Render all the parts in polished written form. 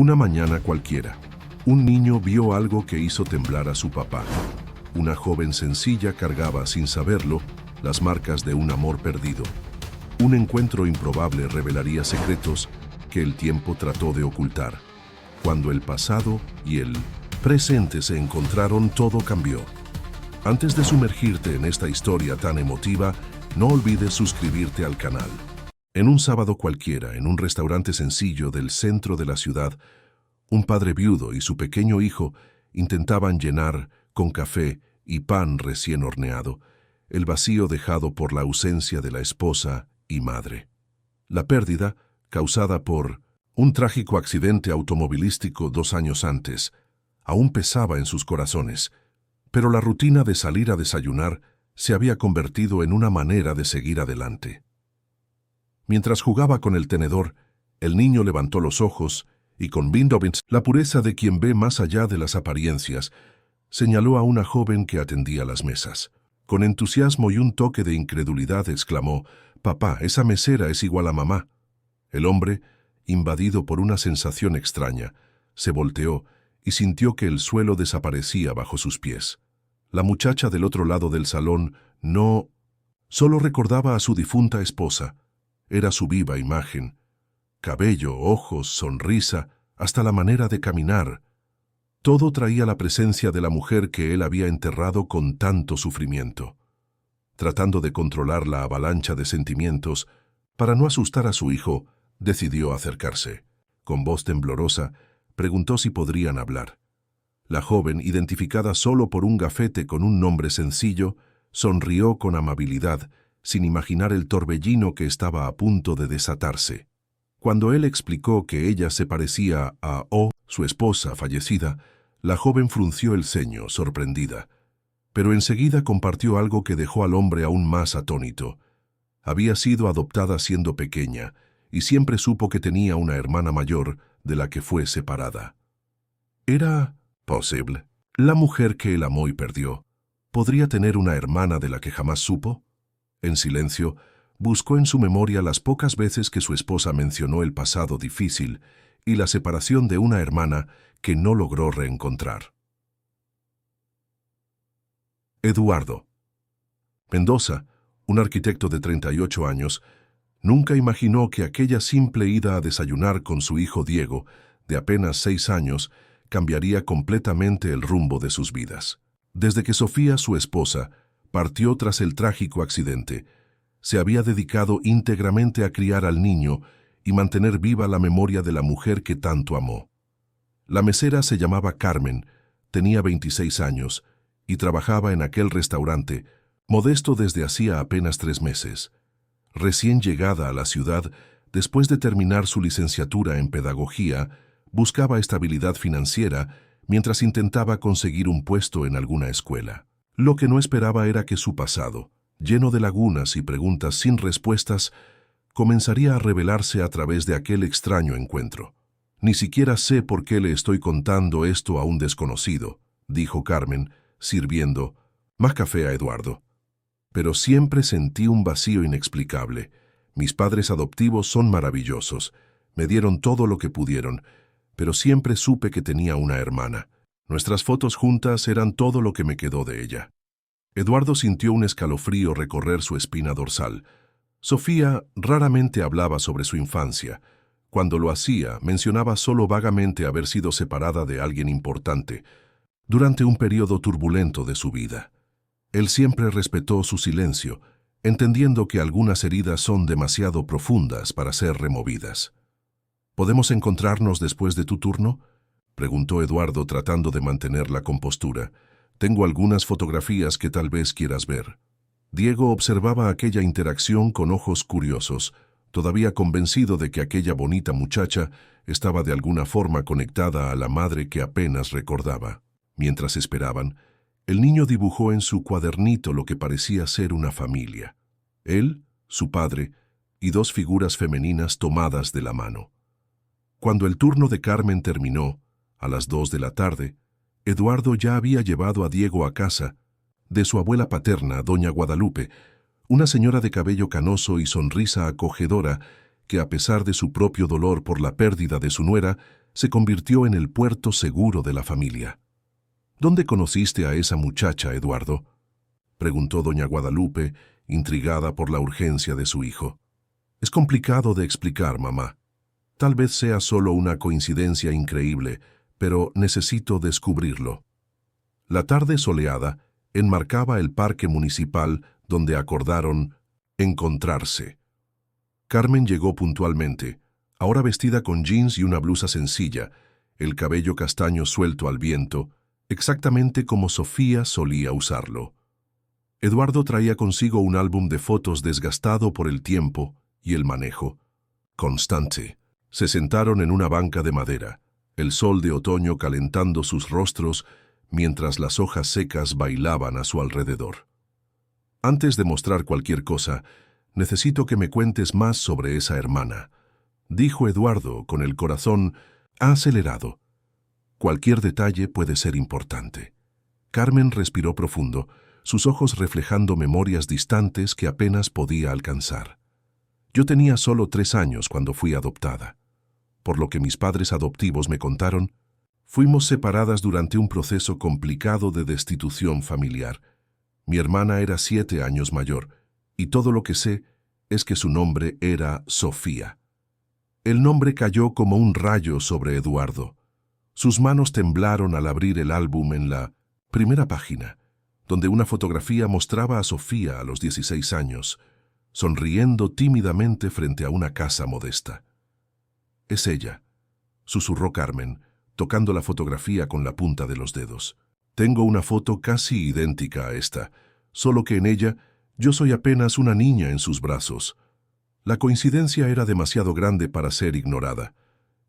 Una mañana cualquiera, un niño vio algo que hizo temblar a su papá. Una joven sencilla cargaba, sin saberlo, las marcas de un amor perdido. Un encuentro improbable revelaría secretos que el tiempo trató de ocultar. Cuando el pasado y el presente se encontraron, todo cambió. Antes de sumergirte en esta historia tan emotiva, no olvides suscribirte al canal. En un sábado cualquiera, en un restaurante sencillo del centro de la ciudad, un padre viudo y su pequeño hijo intentaban llenar con café y pan recién horneado el vacío dejado por la ausencia de la esposa y madre. La pérdida, causada por un trágico accidente automovilístico 2 años antes, aún pesaba en sus corazones, pero la rutina de salir a desayunar se había convertido en una manera de seguir adelante. Mientras jugaba con el tenedor, el niño levantó los ojos y con la pureza de quien ve más allá de las apariencias, señaló a una joven que atendía las mesas. Con entusiasmo y un toque de incredulidad exclamó: «Papá, esa mesera es igual a mamá». El hombre, invadido por una sensación extraña, se volteó y sintió que el suelo desaparecía bajo sus pies. La muchacha del otro lado del salón no solo recordaba a su difunta esposa, era su viva imagen. Cabello, ojos, sonrisa, hasta la manera de caminar. Todo traía la presencia de la mujer que él había enterrado con tanto sufrimiento. Tratando de controlar la avalancha de sentimientos, para no asustar a su hijo, decidió acercarse. Con voz temblorosa, preguntó si podrían hablar. La joven, identificada solo por un gafete con un nombre sencillo, sonrió con amabilidad, sin imaginar el torbellino que estaba a punto de desatarse. Cuando él explicó que ella se parecía a su esposa fallecida, la joven frunció el ceño, sorprendida. Pero enseguida compartió algo que dejó al hombre aún más atónito. Había sido adoptada siendo pequeña, y siempre supo que tenía una hermana mayor de la que fue separada. ¿Era posible? ¿La mujer que él amó y perdió podría tener una hermana de la que jamás supo? En silencio, buscó en su memoria las pocas veces que su esposa mencionó el pasado difícil y la separación de una hermana que no logró reencontrar. Eduardo Mendoza, un arquitecto de 38 años, nunca imaginó que aquella simple ida a desayunar con su hijo Diego, de apenas 6 años, cambiaría completamente el rumbo de sus vidas. Desde que Sofía, su esposa, partió tras el trágico accidente, se había dedicado íntegramente a criar al niño y mantener viva la memoria de la mujer que tanto amó. La mesera se llamaba Carmen, tenía 26 años y trabajaba en aquel restaurante, modesto desde hacía apenas 3 meses. Recién llegada a la ciudad, después de terminar su licenciatura en pedagogía, buscaba estabilidad financiera mientras intentaba conseguir un puesto en alguna escuela. Lo que no esperaba era que su pasado, lleno de lagunas y preguntas sin respuestas, comenzaría a revelarse a través de aquel extraño encuentro. «Ni siquiera sé por qué le estoy contando esto a un desconocido», dijo Carmen, sirviendo más café a Eduardo. «Pero siempre sentí un vacío inexplicable. Mis padres adoptivos son maravillosos, me dieron todo lo que pudieron, pero siempre supe que tenía una hermana. Nuestras fotos juntas eran todo lo que me quedó de ella». Eduardo sintió un escalofrío recorrer su espina dorsal. Sofía raramente hablaba sobre su infancia. Cuando lo hacía, mencionaba solo vagamente haber sido separada de alguien importante, durante un periodo turbulento de su vida. Él siempre respetó su silencio, entendiendo que algunas heridas son demasiado profundas para ser removidas. «¿Podemos encontrarnos después de tu turno?», preguntó Eduardo tratando de mantener la compostura. «Tengo algunas fotografías que tal vez quieras ver». Diego observaba aquella interacción con ojos curiosos, todavía convencido de que aquella bonita muchacha estaba de alguna forma conectada a la madre que apenas recordaba. Mientras esperaban, el niño dibujó en su cuadernito lo que parecía ser una familia. Él, su padre, y 2 figuras femeninas tomadas de la mano. Cuando el turno de Carmen terminó, a las 2 de la tarde, Eduardo ya había llevado a Diego a casa de su abuela paterna, doña Guadalupe, una señora de cabello canoso y sonrisa acogedora que, a pesar de su propio dolor por la pérdida de su nuera, se convirtió en el puerto seguro de la familia. ¿Dónde conociste a esa muchacha, Eduardo?, preguntó doña Guadalupe, intrigada por la urgencia de su hijo. Es complicado de explicar, mamá. Tal vez sea solo una coincidencia increíble, pero necesito descubrirlo. La tarde soleada enmarcaba el parque municipal donde acordaron encontrarse. Carmen llegó puntualmente, ahora vestida con jeans y una blusa sencilla, el cabello castaño suelto al viento, exactamente como Sofía solía usarlo. Eduardo traía consigo un álbum de fotos desgastado por el tiempo y el manejo constante. Se sentaron en una banca de madera, el sol de otoño calentando sus rostros mientras las hojas secas bailaban a su alrededor. Antes de mostrar cualquier cosa, necesito que me cuentes más sobre esa hermana, dijo Eduardo con el corazón acelerado. Cualquier detalle puede ser importante. Carmen respiró profundo, sus ojos reflejando memorias distantes que apenas podía alcanzar. Yo tenía solo 3 años cuando fui adoptada. Por lo que mis padres adoptivos me contaron, fuimos separadas durante un proceso complicado de destitución familiar. Mi hermana era 7 años mayor, y todo lo que sé es que su nombre era Sofía. El nombre cayó como un rayo sobre Eduardo. Sus manos temblaron al abrir el álbum en la primera página, donde una fotografía mostraba a Sofía a los 16 años, sonriendo tímidamente frente a una casa modesta. «Es ella», susurró Carmen, tocando la fotografía con la punta de los dedos. «Tengo una foto casi idéntica a esta, solo que en ella yo soy apenas una niña en sus brazos». La coincidencia era demasiado grande para ser ignorada.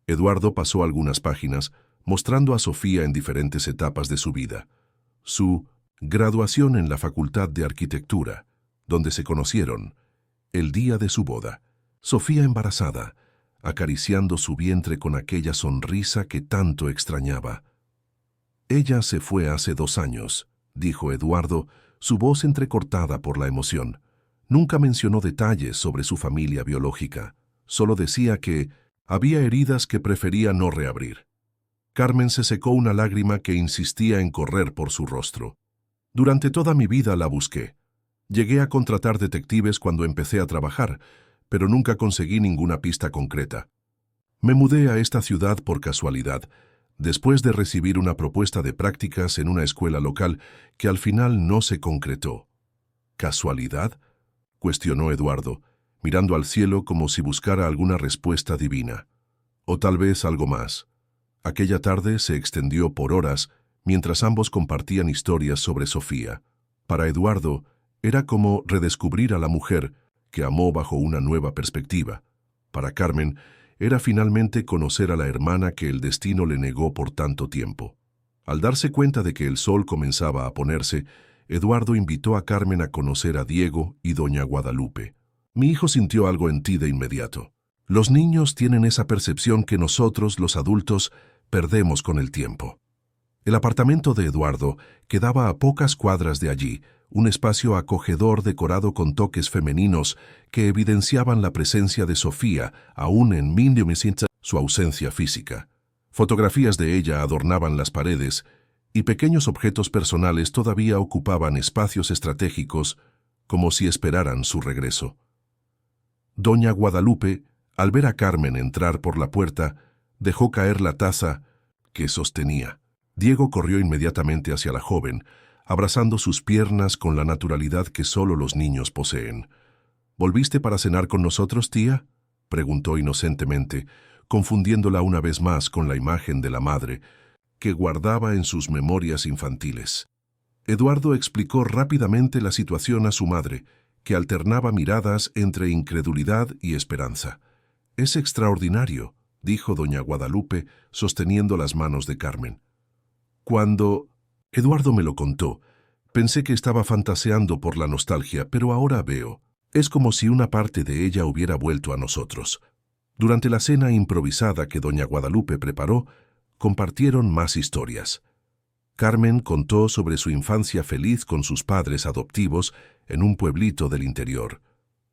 Eduardo pasó algunas páginas, mostrando a Sofía en diferentes etapas de su vida. Su graduación en la Facultad de Arquitectura, donde se conocieron, el día de su boda, Sofía embarazada, acariciando su vientre con aquella sonrisa que tanto extrañaba. «Ella se fue hace 2 años», dijo Eduardo, su voz entrecortada por la emoción. Nunca mencionó detalles sobre su familia biológica, solo decía que había heridas que prefería no reabrir. Carmen se secó una lágrima que insistía en correr por su rostro. «Durante toda mi vida la busqué. Llegué a contratar detectives cuando empecé a trabajar, pero nunca conseguí ninguna pista concreta. Me mudé a esta ciudad por casualidad, después de recibir una propuesta de prácticas en una escuela local que al final no se concretó». «¿Casualidad?», cuestionó Eduardo, mirando al cielo como si buscara alguna respuesta divina. «O tal vez algo más». Aquella tarde se extendió por horas mientras ambos compartían historias sobre Sofía. Para Eduardo, era como redescubrir a la mujer que amó bajo una nueva perspectiva. Para Carmen, era finalmente conocer a la hermana que el destino le negó por tanto tiempo. Al darse cuenta de que el sol comenzaba a ponerse, Eduardo invitó a Carmen a conocer a Diego y doña Guadalupe. «Mi hijo sintió algo en ti de inmediato. Los niños tienen esa percepción que nosotros, los adultos, perdemos con el tiempo». El apartamento de Eduardo quedaba a pocas cuadras de allí, un espacio acogedor decorado con toques femeninos que evidenciaban la presencia de Sofía, aún en su ausencia física. Fotografías de ella adornaban las paredes y pequeños objetos personales todavía ocupaban espacios estratégicos como si esperaran su regreso. Doña Guadalupe, al ver a Carmen entrar por la puerta, dejó caer la taza que sostenía. Diego corrió inmediatamente hacia la joven, abrazando sus piernas con la naturalidad que solo los niños poseen. «¿Volviste para cenar con nosotros, tía?», preguntó inocentemente, confundiéndola una vez más con la imagen de la madre que guardaba en sus memorias infantiles. Eduardo explicó rápidamente la situación a su madre, que alternaba miradas entre incredulidad y esperanza. «Es extraordinario», dijo doña Guadalupe, sosteniendo las manos de Carmen. «Cuando Eduardo me lo contó, pensé que estaba fantaseando por la nostalgia, pero ahora veo. Es como si una parte de ella hubiera vuelto a nosotros». Durante la cena improvisada que doña Guadalupe preparó, compartieron más historias. Carmen contó sobre su infancia feliz con sus padres adoptivos en un pueblito del interior,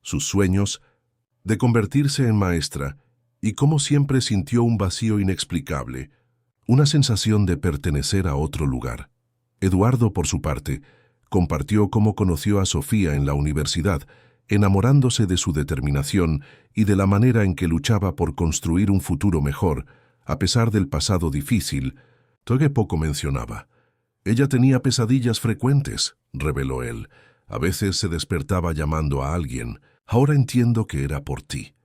sus sueños de convertirse en maestra y como siempre sintió un vacío inexplicable, una sensación de pertenecer a otro lugar. Eduardo, por su parte, compartió cómo conoció a Sofía en la universidad, enamorándose de su determinación y de la manera en que luchaba por construir un futuro mejor, a pesar del pasado difícil, que poco mencionaba. Ella tenía pesadillas frecuentes, reveló él. A veces se despertaba llamando a alguien. Ahora entiendo que era por ti.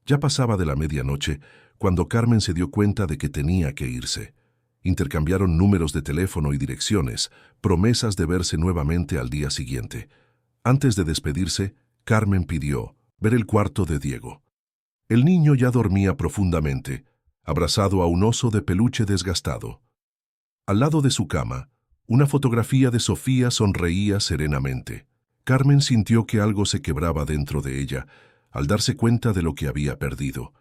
Ya pasaba de la medianoche cuando Carmen se dio cuenta de que tenía que irse. Intercambiaron números de teléfono y direcciones, promesas de verse nuevamente al día siguiente. Antes de despedirse, Carmen pidió ver el cuarto de Diego. El niño ya dormía profundamente, abrazado a un oso de peluche desgastado. Al lado de su cama, una fotografía de Sofía sonreía serenamente. Carmen sintió que algo se quebraba dentro de ella al darse cuenta de lo que había perdido.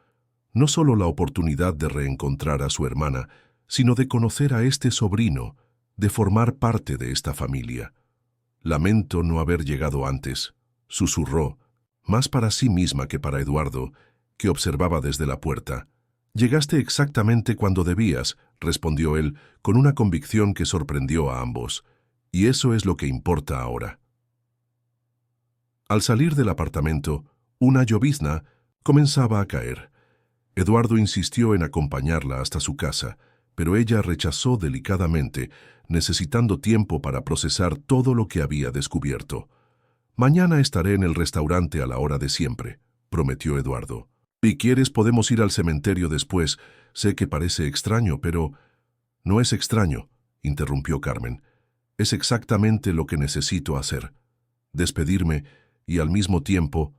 No solo la oportunidad de reencontrar a su hermana, sino de conocer a este sobrino, de formar parte de esta familia. Lamento no haber llegado antes, susurró, más para sí misma que para Eduardo, que observaba desde la puerta. Llegaste exactamente cuando debías, respondió él, con una convicción que sorprendió a ambos. Y eso es lo que importa ahora. Al salir del apartamento, una llovizna comenzaba a caer. Eduardo insistió en acompañarla hasta su casa, pero ella rechazó delicadamente, necesitando tiempo para procesar todo lo que había descubierto. Mañana estaré en el restaurante a la hora de siempre, prometió Eduardo. Si quieres podemos ir al cementerio después. Sé que parece extraño, pero... No es extraño, interrumpió Carmen. Es exactamente lo que necesito hacer. Despedirme y al mismo tiempo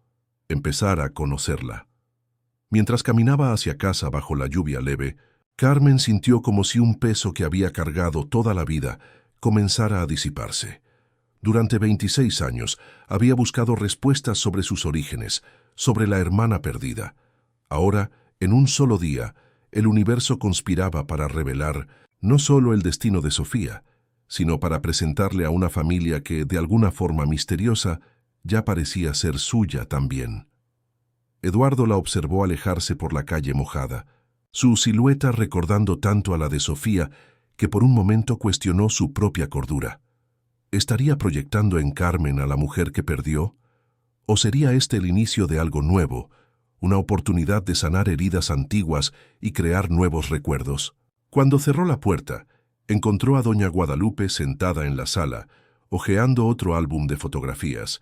empezar a conocerla. Mientras caminaba hacia casa bajo la lluvia leve, Carmen sintió como si un peso que había cargado toda la vida comenzara a disiparse. Durante 26 años había buscado respuestas sobre sus orígenes, sobre la hermana perdida. Ahora, en un solo día, el universo conspiraba para revelar no solo el destino de Sofía, sino para presentarle a una familia que, de alguna forma misteriosa, ya parecía ser suya también. Eduardo la observó alejarse por la calle mojada, su silueta recordando tanto a la de Sofía que por un momento cuestionó su propia cordura. ¿Estaría proyectando en Carmen a la mujer que perdió? ¿O sería este el inicio de algo nuevo, una oportunidad de sanar heridas antiguas y crear nuevos recuerdos? Cuando cerró la puerta, encontró a doña Guadalupe sentada en la sala, hojeando otro álbum de fotografías.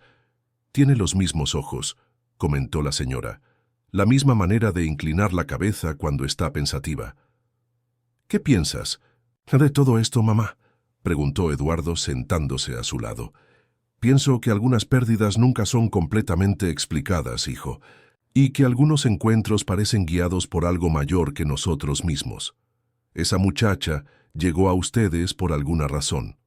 «Tiene los mismos ojos», comentó la señora, «la misma manera de inclinar la cabeza cuando está pensativa». «¿Qué piensas de todo esto, mamá?», preguntó Eduardo sentándose a su lado. «Pienso que algunas pérdidas nunca son completamente explicadas, hijo, y que algunos encuentros parecen guiados por algo mayor que nosotros mismos. Esa muchacha llegó a ustedes por alguna razón».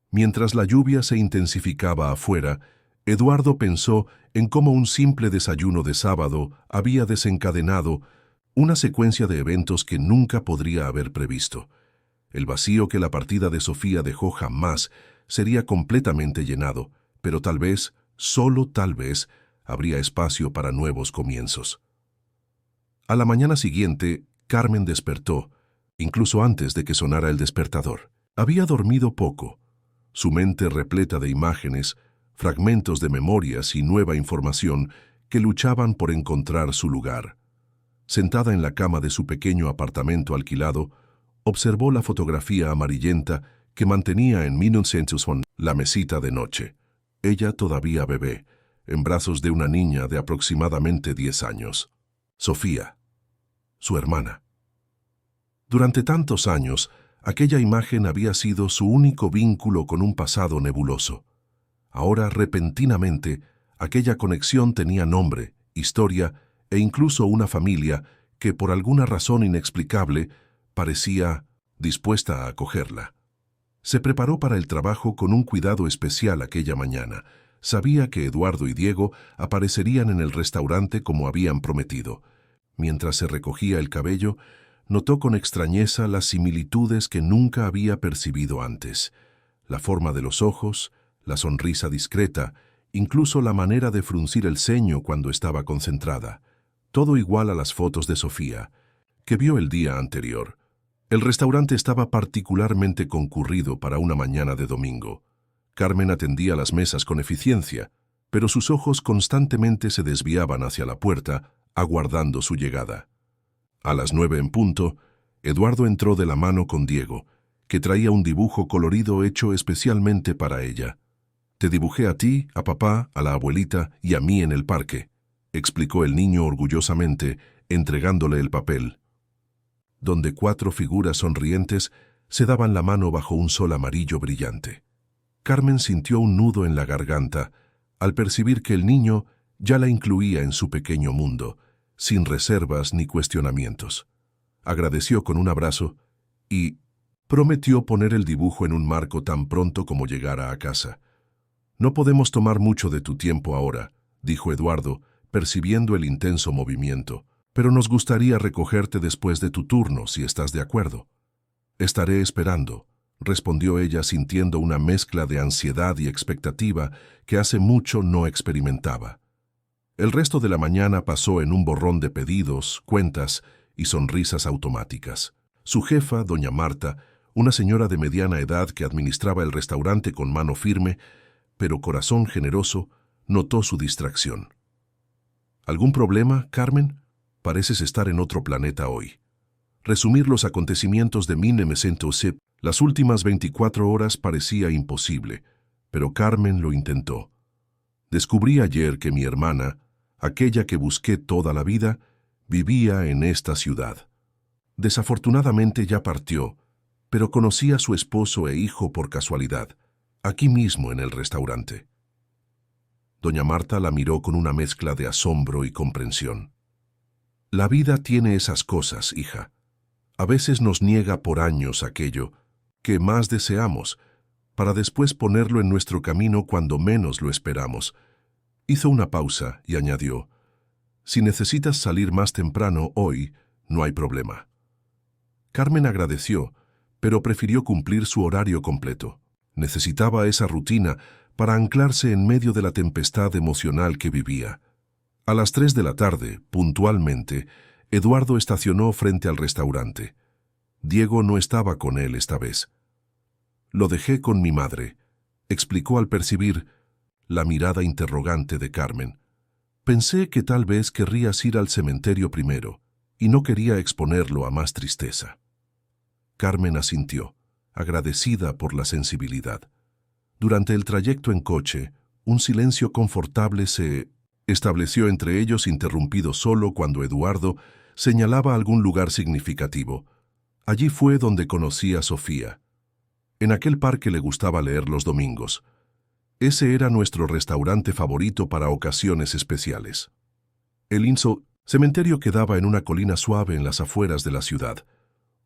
Mientras la lluvia se intensificaba afuera, Eduardo pensó en cómo un simple desayuno de sábado había desencadenado una secuencia de eventos que nunca podría haber previsto. El vacío que la partida de Sofía dejó jamás sería completamente llenado, pero tal vez, solo tal vez, habría espacio para nuevos comienzos. A la mañana siguiente, Carmen despertó, incluso antes de que sonara el despertador. Había dormido poco, su mente repleta de imágenes, fragmentos de memorias y nueva información que luchaban por encontrar su lugar. Sentada en la cama de su pequeño apartamento alquilado, observó la fotografía amarillenta que mantenía en 1901 la mesita de noche. Ella todavía bebé, en brazos de una niña de aproximadamente 10 años. Sofía, su hermana. Durante tantos años, aquella imagen había sido su único vínculo con un pasado nebuloso. Ahora, repentinamente, aquella conexión tenía nombre, historia e incluso una familia que, por alguna razón inexplicable, parecía dispuesta a acogerla. Se preparó para el trabajo con un cuidado especial aquella mañana. Sabía que Eduardo y Diego aparecerían en el restaurante como habían prometido. Mientras se recogía el cabello, notó con extrañeza las similitudes que nunca había percibido antes. La forma de los ojos, la sonrisa discreta, incluso la manera de fruncir el ceño cuando estaba concentrada. todo igual a las fotos de Sofía, que vio el día anterior. El restaurante estaba particularmente concurrido para una mañana de domingo. Carmen atendía las mesas con eficiencia, pero sus ojos constantemente se desviaban hacia la puerta, aguardando su llegada. A las 9 en punto, Eduardo entró de la mano con Diego, que traía un dibujo colorido hecho especialmente para ella. «Te dibujé a ti, a papá, a la abuelita y a mí en el parque», explicó el niño orgullosamente, entregándole el papel, donde 4 figuras sonrientes se daban la mano bajo un sol amarillo brillante. Carmen sintió un nudo en la garganta al percibir que el niño ya la incluía en su pequeño mundo, sin reservas ni cuestionamientos. Agradeció con un abrazo y prometió poner el dibujo en un marco tan pronto como llegara a casa. «No podemos tomar mucho de tu tiempo ahora», dijo Eduardo, percibiendo el intenso movimiento, «pero nos gustaría recogerte después de tu turno, si estás de acuerdo». «Estaré esperando», respondió ella sintiendo una mezcla de ansiedad y expectativa que hace mucho no experimentaba. El resto de la mañana pasó en un borrón de pedidos, cuentas y sonrisas automáticas. Su jefa, doña Marta, una señora de mediana edad que administraba el restaurante con mano firme, pero corazón generoso, notó su distracción. «¿Algún problema, Carmen? Pareces estar en otro planeta hoy». Resumir los acontecimientos de 1907, las últimas 24 horas parecía imposible, pero Carmen lo intentó. «Descubrí ayer que mi hermana, aquella que busqué toda la vida, vivía en esta ciudad. Desafortunadamente ya partió, pero conocí a su esposo e hijo por casualidad, aquí mismo en el restaurante». Doña Marta la miró con una mezcla de asombro y comprensión. «La vida tiene esas cosas, hija. A veces nos niega por años aquello que más deseamos, para después ponerlo en nuestro camino cuando menos lo esperamos». Hizo una pausa y añadió: «Si necesitas salir más temprano hoy, no hay problema». Carmen agradeció, pero prefirió cumplir su horario completo. Necesitaba esa rutina para anclarse en medio de la tempestad emocional que vivía. A las 3 de la tarde, puntualmente, Eduardo estacionó frente al restaurante. Diego no estaba con él esta vez. «Lo dejé con mi madre», explicó al percibir la mirada interrogante de Carmen. «Pensé que tal vez querrías ir al cementerio primero, y no quería exponerlo a más tristeza». Carmen asintió, agradecida por la sensibilidad. Durante el trayecto en coche, un silencio confortable se estableció entre ellos, interrumpido solo cuando Eduardo señalaba algún lugar significativo. Allí fue donde conocí a Sofía. En aquel parque le gustaba leer los domingos. Ese era nuestro restaurante favorito para ocasiones especiales. El cementerio quedaba en una colina suave en las afueras de la ciudad.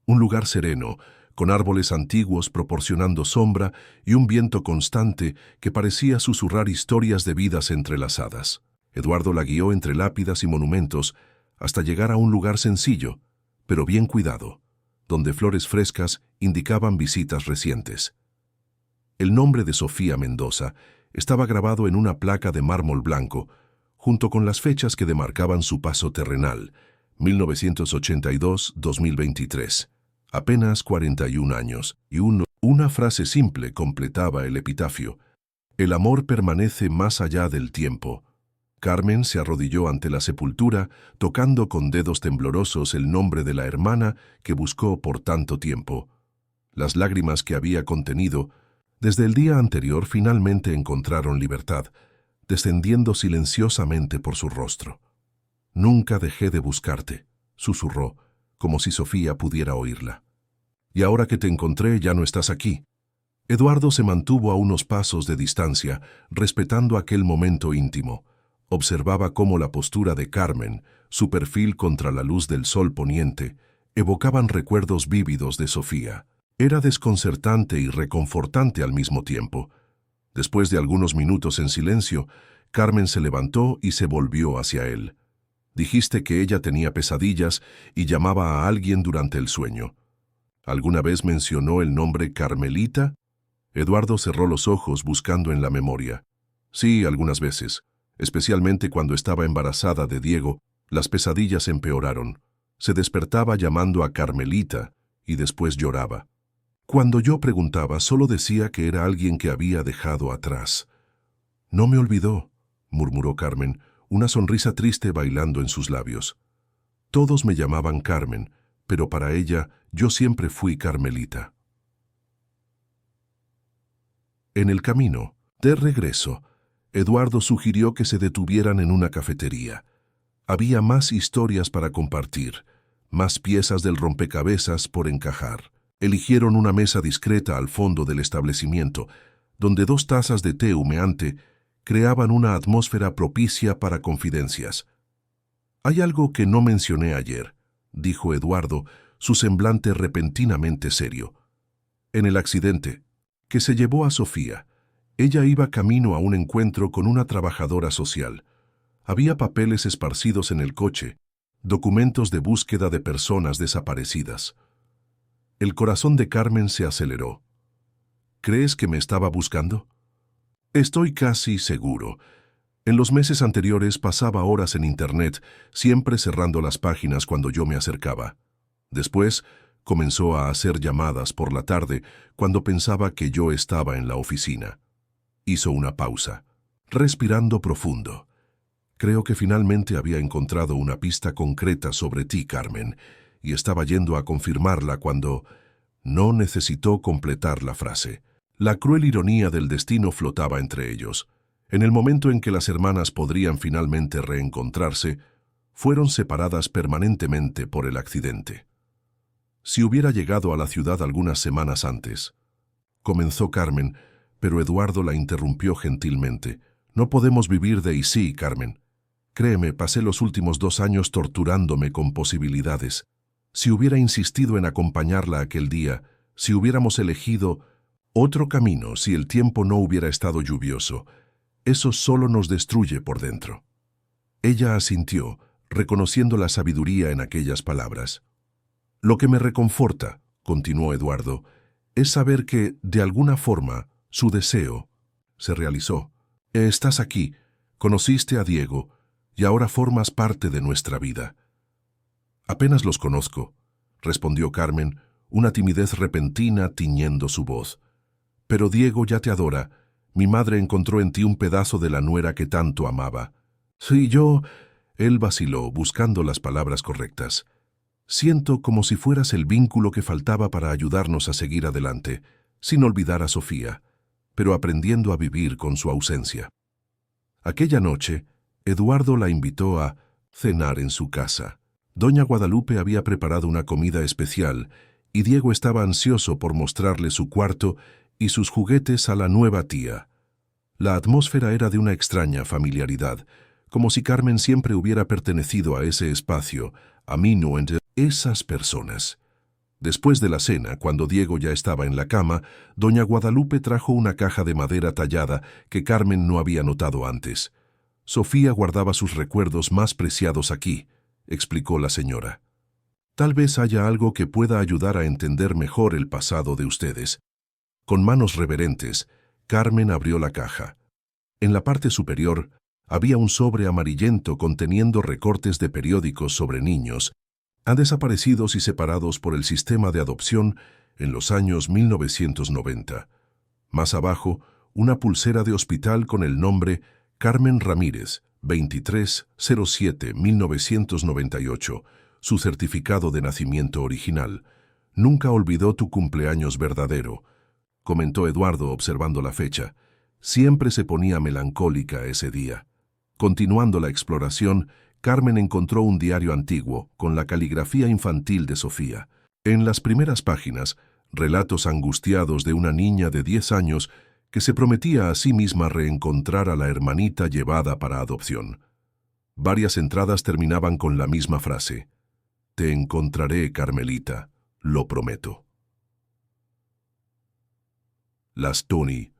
Un lugar sereno, con árboles antiguos proporcionando sombra y un viento constante que parecía susurrar historias de vidas entrelazadas. Eduardo la guió entre lápidas y monumentos hasta llegar a un lugar sencillo, pero bien cuidado, donde flores frescas indicaban visitas recientes. El nombre de Sofía Mendoza estaba grabado en una placa de mármol blanco, junto con las fechas que demarcaban su paso terrenal, 1982-2023. Apenas 41 años, y una frase simple completaba el epitafio: «El amor permanece más allá del tiempo». Carmen se arrodilló ante la sepultura, tocando con dedos temblorosos el nombre de la hermana que buscó por tanto tiempo. Las lágrimas que había contenido desde el día anterior finalmente encontraron libertad, descendiendo silenciosamente por su rostro. «Nunca dejé de buscarte», susurró, como si Sofía pudiera oírla. «Y ahora que te encontré ya no estás aquí». Eduardo se mantuvo a unos pasos de distancia, respetando aquel momento íntimo. Observaba cómo la postura de Carmen, su perfil contra la luz del sol poniente, evocaban recuerdos vívidos de Sofía. Era desconcertante y reconfortante al mismo tiempo. Después de algunos minutos en silencio, Carmen se levantó y se volvió hacia él. «Dijiste que ella tenía pesadillas y llamaba a alguien durante el sueño. ¿Alguna vez mencionó el nombre Carmelita?» Eduardo cerró los ojos buscando en la memoria. «Sí, algunas veces, especialmente cuando estaba embarazada de Diego Las pesadillas empeoraron. Se despertaba llamando a Carmelita y después lloraba. Cuando yo preguntaba, solo decía que era alguien que había dejado atrás. «No me olvidó», murmuró Carmen, una sonrisa triste bailando en sus labios. Todos me llamaban Carmen, pero para ella yo siempre fui Carmelita. En el camino, de regreso, Eduardo sugirió que se detuvieran en una cafetería. Había más historias para compartir, más piezas del rompecabezas por encajar. Eligieron una mesa discreta al fondo del establecimiento, donde 2 tazas de té humeante creaban una atmósfera propicia para confidencias. «Hay algo que no mencioné ayer», dijo Eduardo, su semblante repentinamente serio. «En el accidente que se llevó a Sofía, ella iba camino a un encuentro con una trabajadora social. Había papeles esparcidos en el coche, documentos de búsqueda de personas desaparecidas». El corazón de Carmen se aceleró. «¿Crees que me estaba buscando?» «Estoy casi seguro. En los meses anteriores pasaba horas en Internet, siempre cerrando las páginas cuando yo me acercaba. Después comenzó a hacer llamadas por la tarde cuando pensaba que yo estaba en la oficina». Hizo una pausa, respirando profundo. «Creo que finalmente había encontrado una pista concreta sobre ti, Carmen, y estaba yendo a confirmarla cuando...». No necesitó completar la frase. La cruel ironía del destino flotaba entre ellos. En el momento en que las hermanas podrían finalmente reencontrarse, fueron separadas permanentemente por el accidente. «Si hubiera llegado a la ciudad algunas semanas antes», comenzó Carmen, pero Eduardo la interrumpió gentilmente. «No podemos vivir de y sí, Carmen. Créeme, pasé los últimos 2 años torturándome con posibilidades. Si hubiera insistido en acompañarla aquel día, si hubiéramos elegido otro camino, si el tiempo no hubiera estado lluvioso, eso solo nos destruye por dentro». Ella asintió, reconociendo la sabiduría en aquellas palabras. «Lo que me reconforta», continuó Eduardo, «es saber que, de alguna forma, su deseo se realizó. Estás aquí, conociste a Diego, y ahora formas parte de nuestra vida». «Apenas los conozco», respondió Carmen, una timidez repentina tiñendo su voz. «Pero Diego ya te adora. Mi madre encontró en ti un pedazo de la nuera que tanto amaba». «Sí, yo...» Él vaciló, buscando las palabras correctas. «Siento como si fueras el vínculo que faltaba para ayudarnos a seguir adelante, sin olvidar a Sofía, pero aprendiendo a vivir con su ausencia». Aquella noche, Eduardo la invitó a cenar en su casa. Doña Guadalupe había preparado una comida especial y Diego estaba ansioso por mostrarle su cuarto y sus juguetes a la nueva tía. La atmósfera era de una extraña familiaridad, como si Carmen siempre hubiera pertenecido a ese espacio, ameno entre esas personas. Después de la cena, cuando Diego ya estaba en la cama, doña Guadalupe trajo una caja de madera tallada que Carmen no había notado antes. «Sofía guardaba sus recuerdos más preciados aquí», explicó la señora. «Tal vez haya algo que pueda ayudar a entender mejor el pasado de ustedes». Con manos reverentes, Carmen abrió la caja. En la parte superior había un sobre amarillento conteniendo recortes de periódicos sobre niños, desaparecidos y separados por el sistema de adopción en los años 1990. Más abajo, una pulsera de hospital con el nombre Carmen Ramírez, 23/07/1998, su certificado de nacimiento original. «Nunca olvidó tu cumpleaños verdadero», comentó Eduardo observando la fecha. Siempre se ponía melancólica ese día. Continuando la exploración, Carmen encontró un diario antiguo con la caligrafía infantil de Sofía. En las primeras páginas, relatos angustiados de una niña de 10 años que se prometía a sí misma reencontrar a la hermanita llevada para adopción. Varias entradas terminaban con la misma frase: «Te encontraré, Carmelita, lo prometo». Las Tony.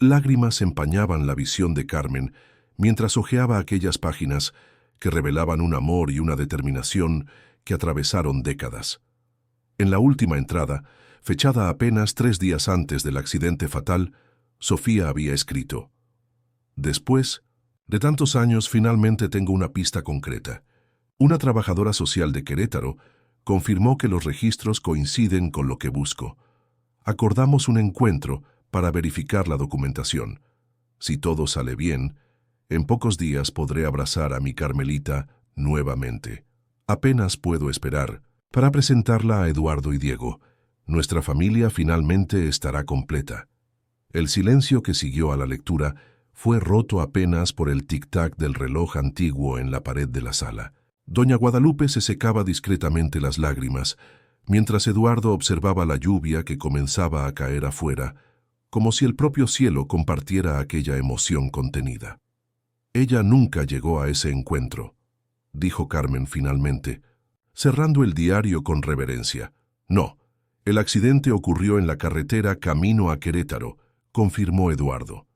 Lágrimas empañaban la visión de Carmen mientras hojeaba aquellas páginas que revelaban un amor y una determinación que atravesaron décadas. En la última entrada, fechada apenas 3 días antes del accidente fatal, Sofía había escrito: «Después de tantos años finalmente tengo una pista concreta. Una trabajadora social de Querétaro confirmó que los registros coinciden con lo que busco. Acordamos un encuentro para verificar la documentación. Si todo sale bien, en pocos días podré abrazar a mi Carmelita nuevamente. Apenas puedo esperar para presentarla a Eduardo y Diego. Nuestra familia finalmente estará completa. El silencio que siguió a la lectura fue roto apenas por el tic-tac del reloj antiguo en la pared de la sala. Doña Guadalupe se secaba discretamente las lágrimas, mientras Eduardo observaba la lluvia que comenzaba a caer afuera, como si el propio cielo compartiera aquella emoción contenida. Ella nunca llegó a ese encuentro, dijo Carmen finalmente, cerrando el diario con reverencia. No, el accidente ocurrió en la carretera camino a Querétaro, confirmó Eduardo.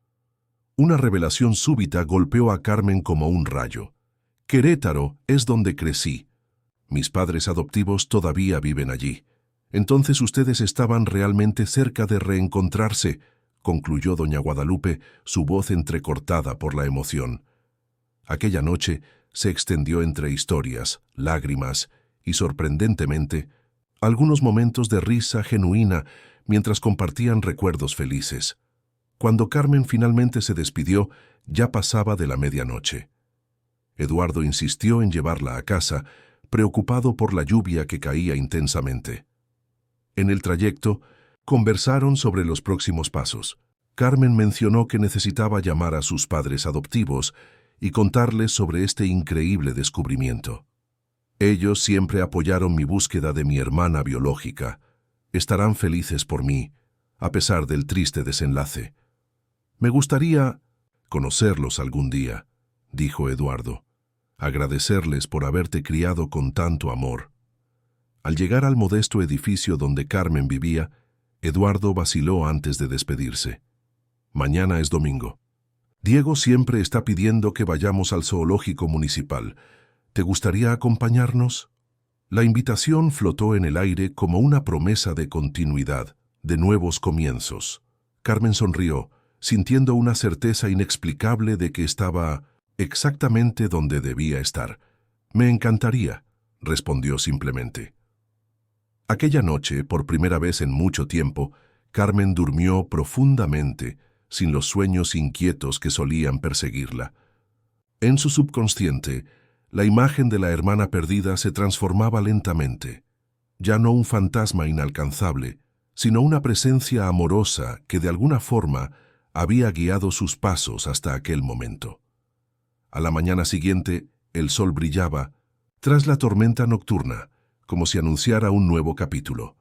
Una revelación súbita golpeó a Carmen como un rayo. Querétaro es donde crecí. Mis padres adoptivos todavía viven allí. Entonces ustedes estaban realmente cerca de reencontrarse, concluyó doña Guadalupe, su voz entrecortada por la emoción. Aquella noche se extendió entre historias, lágrimas y, sorprendentemente, algunos momentos de risa genuina mientras compartían recuerdos felices. Cuando Carmen finalmente se despidió, ya pasaba de la medianoche. Eduardo insistió en llevarla a casa, preocupado por la lluvia que caía intensamente. En el trayecto, conversaron sobre los próximos pasos. Carmen mencionó que necesitaba llamar a sus padres adoptivos y contarles sobre este increíble descubrimiento. Ellos siempre apoyaron mi búsqueda de mi hermana biológica. Estarán felices por mí, a pesar del triste desenlace. Me gustaría conocerlos algún día, dijo Eduardo. Agradecerles por haberte criado con tanto amor. Al llegar al modesto edificio donde Carmen vivía, Eduardo vaciló antes de despedirse. Mañana es domingo. Diego siempre está pidiendo que vayamos al zoológico municipal. ¿Te gustaría acompañarnos? La invitación flotó en el aire como una promesa de continuidad, de nuevos comienzos. Carmen sonrió, sintiendo una certeza inexplicable de que estaba exactamente donde debía estar. Me encantaría, respondió simplemente. Aquella noche, por primera vez en mucho tiempo, Carmen durmió profundamente, sin los sueños inquietos que solían perseguirla. En su subconsciente, la imagen de la hermana perdida se transformaba lentamente. Ya no un fantasma inalcanzable, sino una presencia amorosa que de alguna forma había guiado sus pasos hasta aquel momento. A la mañana siguiente, el sol brillaba, tras la tormenta nocturna, como si anunciara un nuevo capítulo.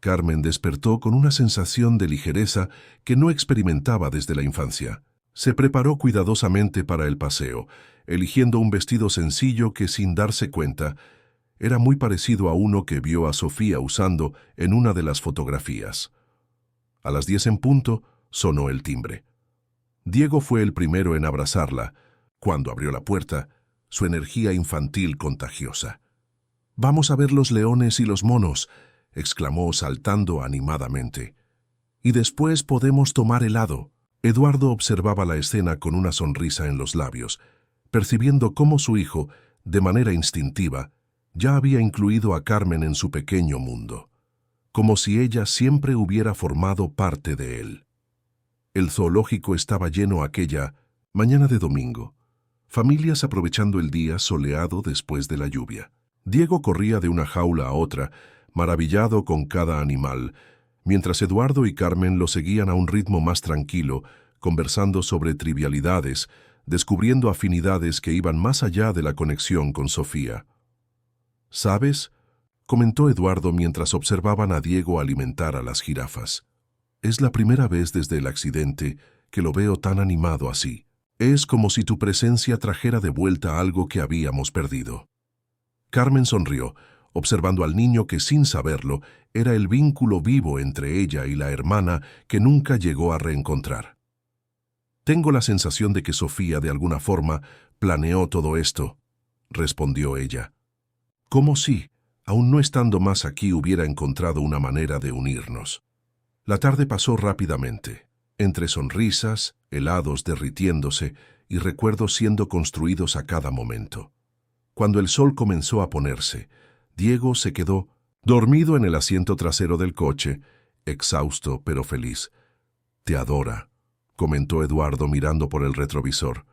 Carmen despertó con una sensación de ligereza que no experimentaba desde la infancia. Se preparó cuidadosamente para el paseo, eligiendo un vestido sencillo que, sin darse cuenta, era muy parecido a uno que vio a Sofía usando en una de las fotografías. A las 10 en punto, sonó el timbre. Diego fue el primero en abrazarla. Cuando abrió la puerta, su energía infantil contagiosa. «Vamos a ver los leones y los monos», exclamó saltando animadamente. «Y después podemos tomar helado». Eduardo observaba la escena con una sonrisa en los labios, percibiendo cómo su hijo, de manera instintiva, ya había incluido a Carmen en su pequeño mundo, como si ella siempre hubiera formado parte de él. El zoológico estaba lleno aquella mañana de domingo, familias aprovechando el día soleado después de la lluvia. Diego corría de una jaula a otra, maravillado con cada animal, mientras Eduardo y Carmen lo seguían a un ritmo más tranquilo, conversando sobre trivialidades, descubriendo afinidades que iban más allá de la conexión con Sofía. «¿Sabes?», comentó Eduardo mientras observaban a Diego alimentar a las jirafas. «Es la primera vez desde el accidente que lo veo tan animado así. Es como si tu presencia trajera de vuelta algo que habíamos perdido». Carmen sonrió, observando al niño que, sin saberlo, era el vínculo vivo entre ella y la hermana que nunca llegó a reencontrar. «Tengo la sensación de que Sofía, de alguna forma, planeó todo esto», respondió ella. «Como si, aún no estando más aquí, hubiera encontrado una manera de unirnos». La tarde pasó rápidamente, entre sonrisas, helados derritiéndose y recuerdos siendo construidos a cada momento. Cuando el sol comenzó a ponerse, Diego se quedó dormido en el asiento trasero del coche, exhausto pero feliz. «Te adora», comentó Eduardo mirando por el retrovisor.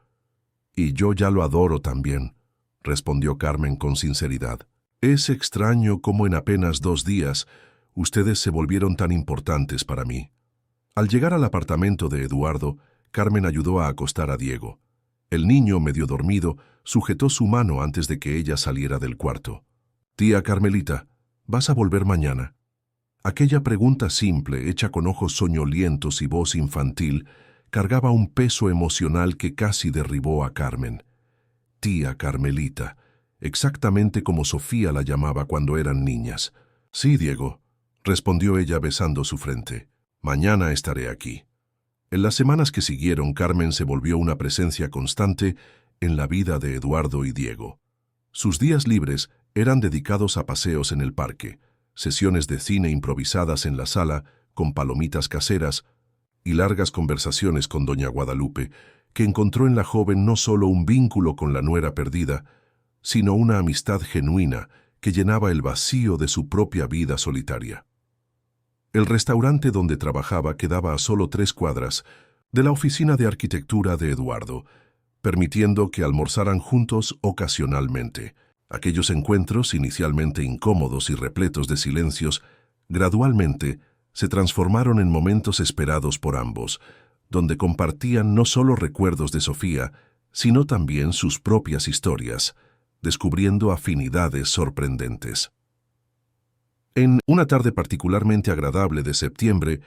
«Y yo ya lo adoro también», respondió Carmen con sinceridad. «Es extraño cómo en apenas 2 días ustedes se volvieron tan importantes para mí». Al llegar al apartamento de Eduardo, Carmen ayudó a acostar a Diego. El niño, medio dormido, sujetó su mano antes de que ella saliera del cuarto. «Tía Carmelita, ¿vas a volver mañana?». Aquella pregunta simple, hecha con ojos soñolientos y voz infantil, cargaba un peso emocional que casi derribó a Carmen. «Tía Carmelita», exactamente como Sofía la llamaba cuando eran niñas. «Sí, Diego», respondió ella besando su frente. «Mañana estaré aquí». En las semanas que siguieron, Carmen se volvió una presencia constante en la vida de Eduardo y Diego. Sus días libres eran dedicados a paseos en el parque, sesiones de cine improvisadas en la sala con palomitas caseras y largas conversaciones con doña Guadalupe, que encontró en la joven no solo un vínculo con la nuera perdida, sino una amistad genuina que llenaba el vacío de su propia vida solitaria. El restaurante donde trabajaba quedaba a solo 3 cuadras de la oficina de arquitectura de Eduardo, permitiendo que almorzaran juntos ocasionalmente. Aquellos encuentros, inicialmente incómodos y repletos de silencios, gradualmente se transformaron en momentos esperados por ambos, donde compartían no solo recuerdos de Sofía, sino también sus propias historias, descubriendo afinidades sorprendentes. En una tarde particularmente agradable de septiembre,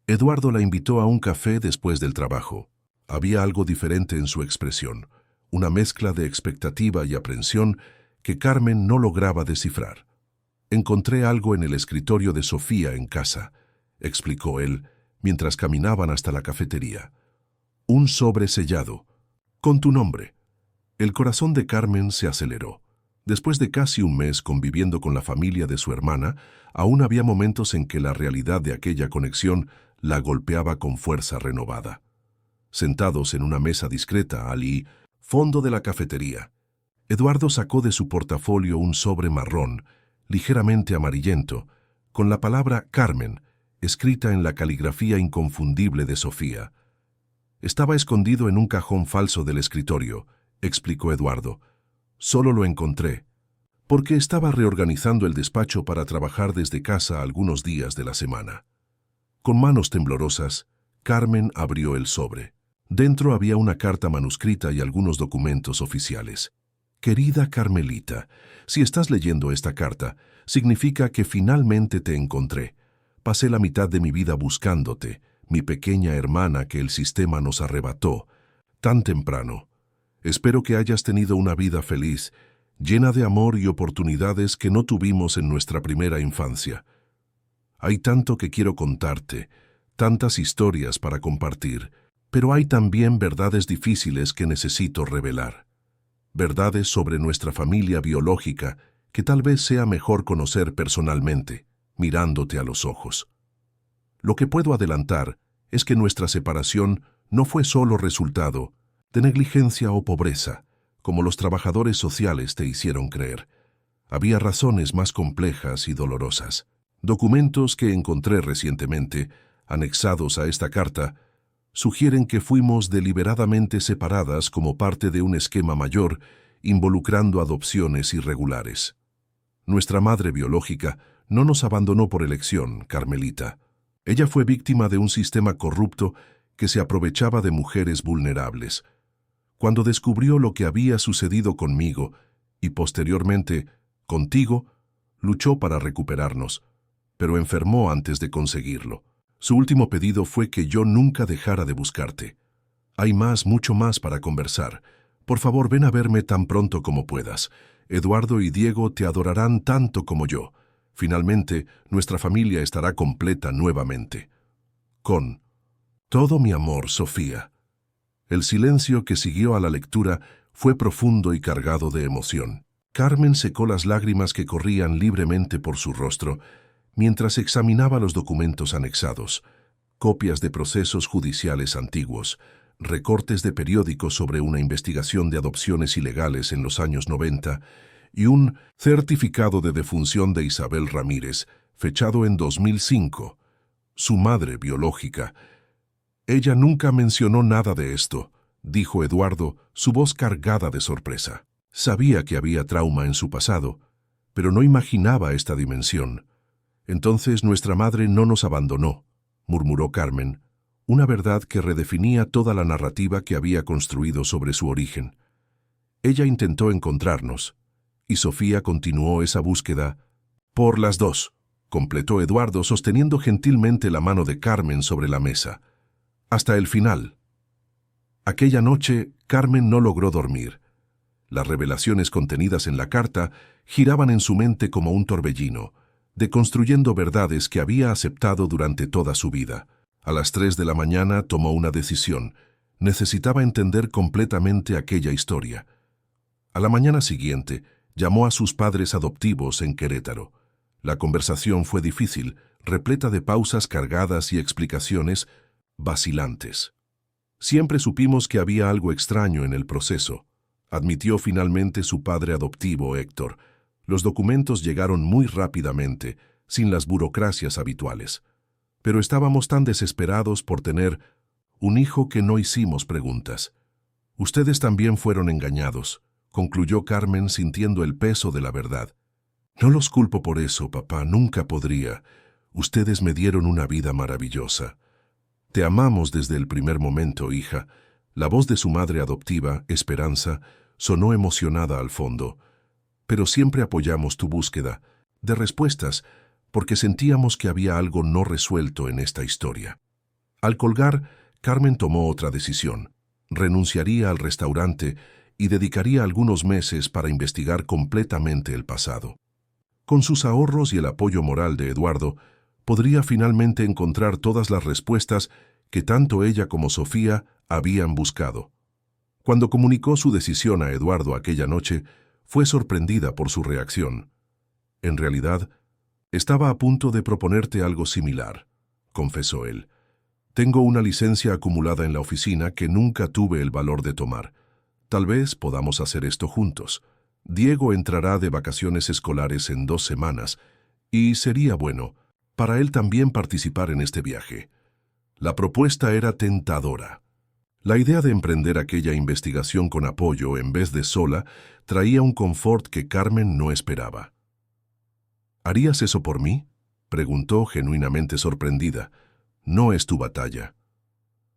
Eduardo la invitó a un café después del trabajo. Había algo diferente en su expresión, una mezcla de expectativa y aprensión que Carmen no lograba descifrar. «Encontré algo en el escritorio de Sofía en casa», explicó él, mientras caminaban hasta la cafetería. «Un sobre sellado, con tu nombre». El corazón de Carmen se aceleró. Después de casi un mes conviviendo con la familia de su hermana, aún había momentos en que la realidad de aquella conexión la golpeaba con fuerza renovada. Sentados en una mesa discreta al fondo de la cafetería, Eduardo sacó de su portafolio un sobre marrón, ligeramente amarillento, con la palabra Carmen, escrita en la caligrafía inconfundible de Sofía. «Estaba escondido en un cajón falso del escritorio», explicó Eduardo. «Solo lo encontré, porque estaba reorganizando el despacho para trabajar desde casa algunos días de la semana». Con manos temblorosas, Carmen abrió el sobre. Dentro había una carta manuscrita y algunos documentos oficiales. «Querida Carmelita, si estás leyendo esta carta, significa que finalmente te encontré. Pasé la mitad de mi vida buscándote, mi pequeña hermana que el sistema nos arrebató, tan temprano. Espero que hayas tenido una vida feliz, llena de amor y oportunidades que no tuvimos en nuestra primera infancia. Hay tanto que quiero contarte, tantas historias para compartir, pero hay también verdades difíciles que necesito revelar. Verdades sobre nuestra familia biológica que tal vez sea mejor conocer personalmente, mirándote a los ojos. Lo que puedo adelantar es que nuestra separación no fue solo resultado de negligencia o pobreza, como los trabajadores sociales te hicieron creer. Había razones más complejas y dolorosas. Documentos que encontré recientemente, anexados a esta carta, sugieren que fuimos deliberadamente separadas como parte de un esquema mayor, involucrando adopciones irregulares. Nuestra madre biológica no nos abandonó por elección, Carmelita. Ella fue víctima de un sistema corrupto que se aprovechaba de mujeres vulnerables. Cuando descubrió lo que había sucedido conmigo y posteriormente contigo, luchó para recuperarnos, pero enfermó antes de conseguirlo. Su último pedido fue que yo nunca dejara de buscarte. Hay mucho más para conversar. Por favor, ven a verme tan pronto como puedas. Eduardo y Diego te adorarán tanto como yo. Finalmente, nuestra familia estará completa nuevamente. Con todo mi amor, Sofía». El silencio que siguió a la lectura fue profundo y cargado de emoción. Carmen secó las lágrimas que corrían libremente por su rostro mientras examinaba los documentos anexados, copias de procesos judiciales antiguos, recortes de periódicos sobre una investigación de adopciones ilegales en los años 90 y un certificado de defunción de Isabel Ramírez, fechado en 2005, su madre biológica. Ella nunca mencionó nada de esto, dijo Eduardo, su voz cargada de sorpresa. Sabía que había trauma en su pasado, pero no imaginaba esta dimensión. Entonces nuestra madre no nos abandonó, murmuró Carmen, una verdad que redefinía toda la narrativa que había construido sobre su origen. Ella intentó encontrarnos, y Sofía continuó esa búsqueda por las dos, completó Eduardo sosteniendo gentilmente la mano de Carmen sobre la mesa. Hasta el final. Aquella noche, Carmen no logró dormir. Las revelaciones contenidas en la carta giraban en su mente como un torbellino, deconstruyendo verdades que había aceptado durante toda su vida. A las 3 de la mañana tomó una decisión. Necesitaba entender completamente aquella historia. A la mañana siguiente, llamó a sus padres adoptivos en Querétaro. La conversación fue difícil, repleta de pausas cargadas y explicaciones vacilantes. Siempre supimos que había algo extraño en el proceso, admitió finalmente su padre adoptivo, Héctor. Los documentos llegaron muy rápidamente, sin las burocracias habituales. Pero estábamos tan desesperados por tener un hijo que no hicimos preguntas. Ustedes también fueron engañados, concluyó Carmen sintiendo el peso de la verdad. No los culpo por eso, papá, nunca podría. Ustedes me dieron una vida maravillosa. Te amamos desde el primer momento, hija. La voz de su madre adoptiva, Esperanza, sonó emocionada al fondo. Pero siempre apoyamos tu búsqueda de respuestas porque sentíamos que había algo no resuelto en esta historia. Al colgar, Carmen tomó otra decisión. Renunciaría al restaurante y dedicaría algunos meses para investigar completamente el pasado. Con sus ahorros y el apoyo moral de Eduardo, podría finalmente encontrar todas las respuestas que tanto ella como Sofía habían buscado. Cuando comunicó su decisión a Eduardo aquella noche, fue sorprendida por su reacción. En realidad, estaba a punto de proponerte algo similar, confesó él. Tengo una licencia acumulada en la oficina que nunca tuve el valor de tomar. Tal vez podamos hacer esto juntos. Diego entrará de vacaciones escolares en 2 semanas y sería bueno para él también participar en este viaje. La propuesta era tentadora. La idea de emprender aquella investigación con apoyo en vez de sola traía un confort que Carmen no esperaba. ¿Harías eso por mí?, preguntó genuinamente sorprendida. No es tu batalla.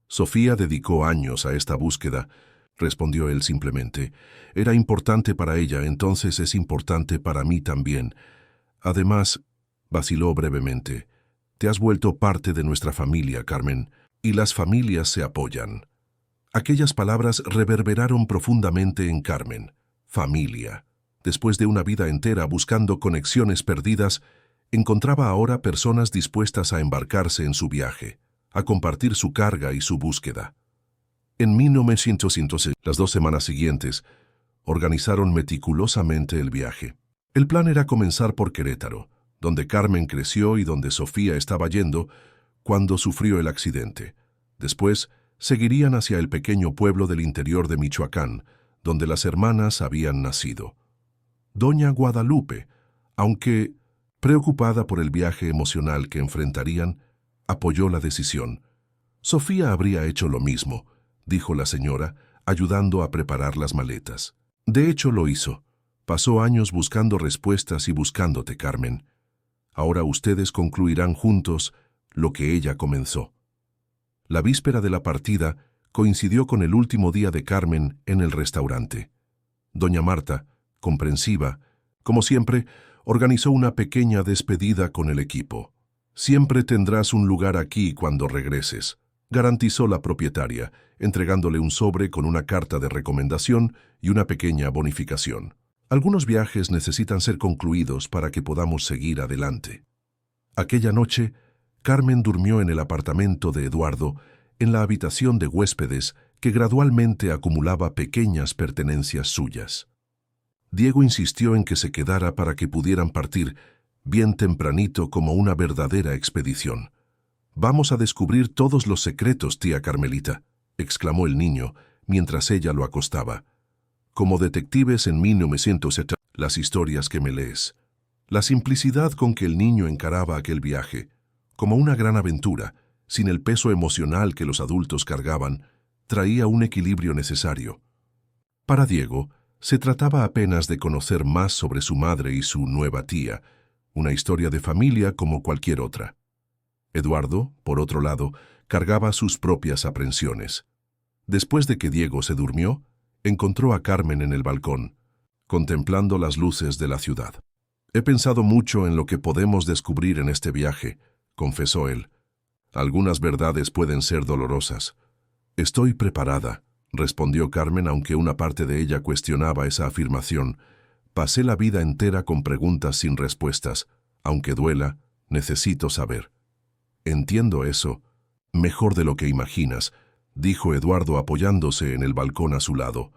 Sofía dedicó años a esta búsqueda, respondió él simplemente. Era importante para ella, entonces es importante para mí también. Además, vaciló brevemente, te has vuelto parte de nuestra familia, Carmen, y las familias se apoyan. Aquellas palabras reverberaron profundamente en Carmen. Familia. Después de una vida entera buscando conexiones perdidas, encontraba ahora personas dispuestas a embarcarse en su viaje, a compartir su carga y su búsqueda. En 1906, las 2 semanas siguientes, organizaron meticulosamente el viaje. El plan era comenzar por Querétaro, donde Carmen creció y donde Sofía estaba yendo cuando sufrió el accidente. Después, seguirían hacia el pequeño pueblo del interior de Michoacán, donde las hermanas habían nacido. Doña Guadalupe, aunque preocupada por el viaje emocional que enfrentarían, apoyó la decisión. Sofía habría hecho lo mismo, dijo la señora, ayudando a preparar las maletas. De hecho, lo hizo. Pasó años buscando respuestas y buscándote, Carmen. Ahora ustedes concluirán juntos lo que ella comenzó. La víspera de la partida coincidió con el último día de Carmen en el restaurante. Doña Marta, comprensiva, como siempre, organizó una pequeña despedida con el equipo. Siempre tendrás un lugar aquí cuando regreses, garantizó la propietaria, entregándole un sobre con una carta de recomendación y una pequeña bonificación. Algunos viajes necesitan ser concluidos para que podamos seguir adelante. Aquella noche, Carmen durmió en el apartamento de Eduardo, en la habitación de huéspedes que gradualmente acumulaba pequeñas pertenencias suyas. Diego insistió en que se quedara para que pudieran partir bien tempranito como una verdadera expedición. Vamos a descubrir todos los secretos, tía Carmelita, exclamó el niño mientras ella lo acostaba. Como detectives en 1970, las historias que me lees. La simplicidad con que el niño encaraba aquel viaje, como una gran aventura, sin el peso emocional que los adultos cargaban, traía un equilibrio necesario. Para Diego, se trataba apenas de conocer más sobre su madre y su nueva tía, una historia de familia como cualquier otra. Eduardo, por otro lado, cargaba sus propias aprensiones. Después de que Diego se durmió, encontró a Carmen en el balcón, contemplando las luces de la ciudad. «He pensado mucho en lo que podemos descubrir en este viaje», confesó él. «Algunas verdades pueden ser dolorosas». «Estoy preparada», respondió Carmen, aunque una parte de ella cuestionaba esa afirmación. «Pasé la vida entera con preguntas sin respuestas. Aunque duela, necesito saber». «Entiendo eso. Mejor de lo que imaginas», dijo Eduardo apoyándose en el balcón a su lado.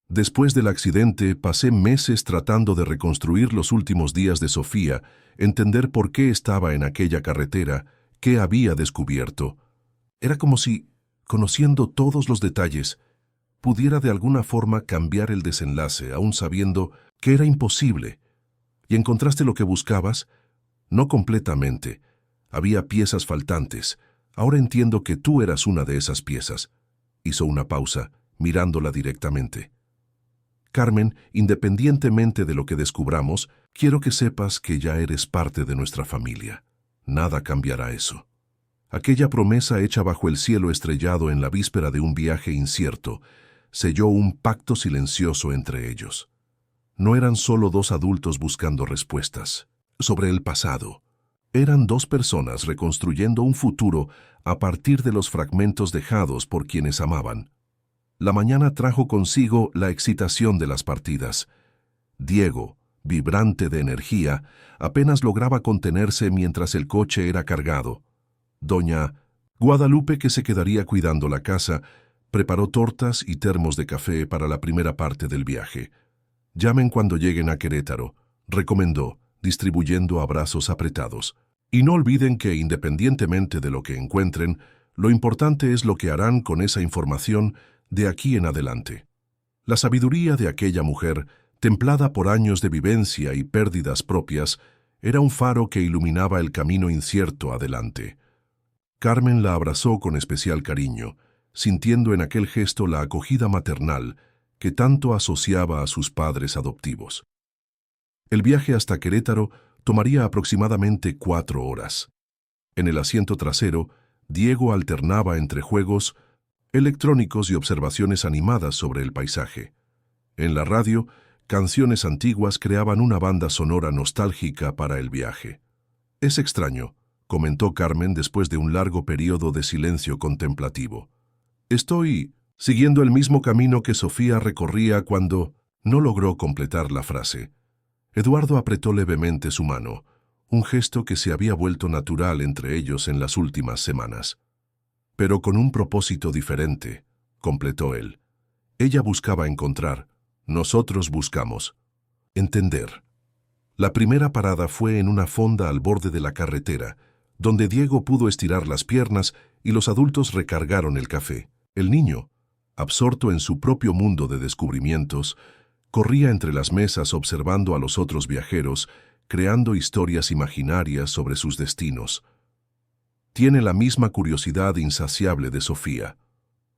«Después del accidente, pasé meses tratando de reconstruir los últimos días de Sofía, entender por qué estaba en aquella carretera, qué había descubierto. Era como si, conociendo todos los detalles, pudiera de alguna forma cambiar el desenlace, aún sabiendo que era imposible. ¿Y encontraste lo que buscabas? No completamente. Había piezas faltantes. Ahora entiendo que tú eras una de esas piezas». Hizo una pausa, mirándola directamente. «Carmen, independientemente de lo que descubramos, quiero que sepas que ya eres parte de nuestra familia. Nada cambiará eso». Aquella promesa hecha bajo el cielo estrellado en la víspera de un viaje incierto selló un pacto silencioso entre ellos. No eran solo dos adultos buscando respuestas sobre el pasado. Eran dos personas reconstruyendo un futuro a partir de los fragmentos dejados por quienes amaban. La mañana trajo consigo la excitación de las partidas. Diego, vibrante de energía, apenas lograba contenerse mientras el coche era cargado. Doña Guadalupe, que se quedaría cuidando la casa, preparó tortas y termos de café para la primera parte del viaje. «Llamen cuando lleguen a Querétaro», recomendó, distribuyendo abrazos apretados. «Y no olviden que, independientemente de lo que encuentren, lo importante es lo que harán con esa información de aquí en adelante». La sabiduría de aquella mujer, templada por años de vivencia y pérdidas propias, era un faro que iluminaba el camino incierto adelante. Carmen la abrazó con especial cariño, sintiendo en aquel gesto la acogida maternal que tanto asociaba a sus padres adoptivos. El viaje hasta Querétaro tomaría aproximadamente 4 horas. En el asiento trasero, Diego alternaba entre juegos electrónicos y observaciones animadas sobre el paisaje. En la radio, canciones antiguas creaban una banda sonora nostálgica para el viaje. «Es extraño», comentó Carmen después de un largo periodo de silencio contemplativo. «Estoy siguiendo el mismo camino que Sofía recorría cuando…» No logró completar la frase. Eduardo apretó levemente su mano, un gesto que se había vuelto natural entre ellos en las últimas semanas. «Pero con un propósito diferente», completó él. «Ella buscaba encontrar, nosotros buscamos entender». La primera parada fue en una fonda al borde de la carretera, donde Diego pudo estirar las piernas y los adultos recargaron el café. El niño, absorto en su propio mundo de descubrimientos, corría entre las mesas observando a los otros viajeros, creando historias imaginarias sobre sus destinos. «Tiene la misma curiosidad insaciable de Sofía»,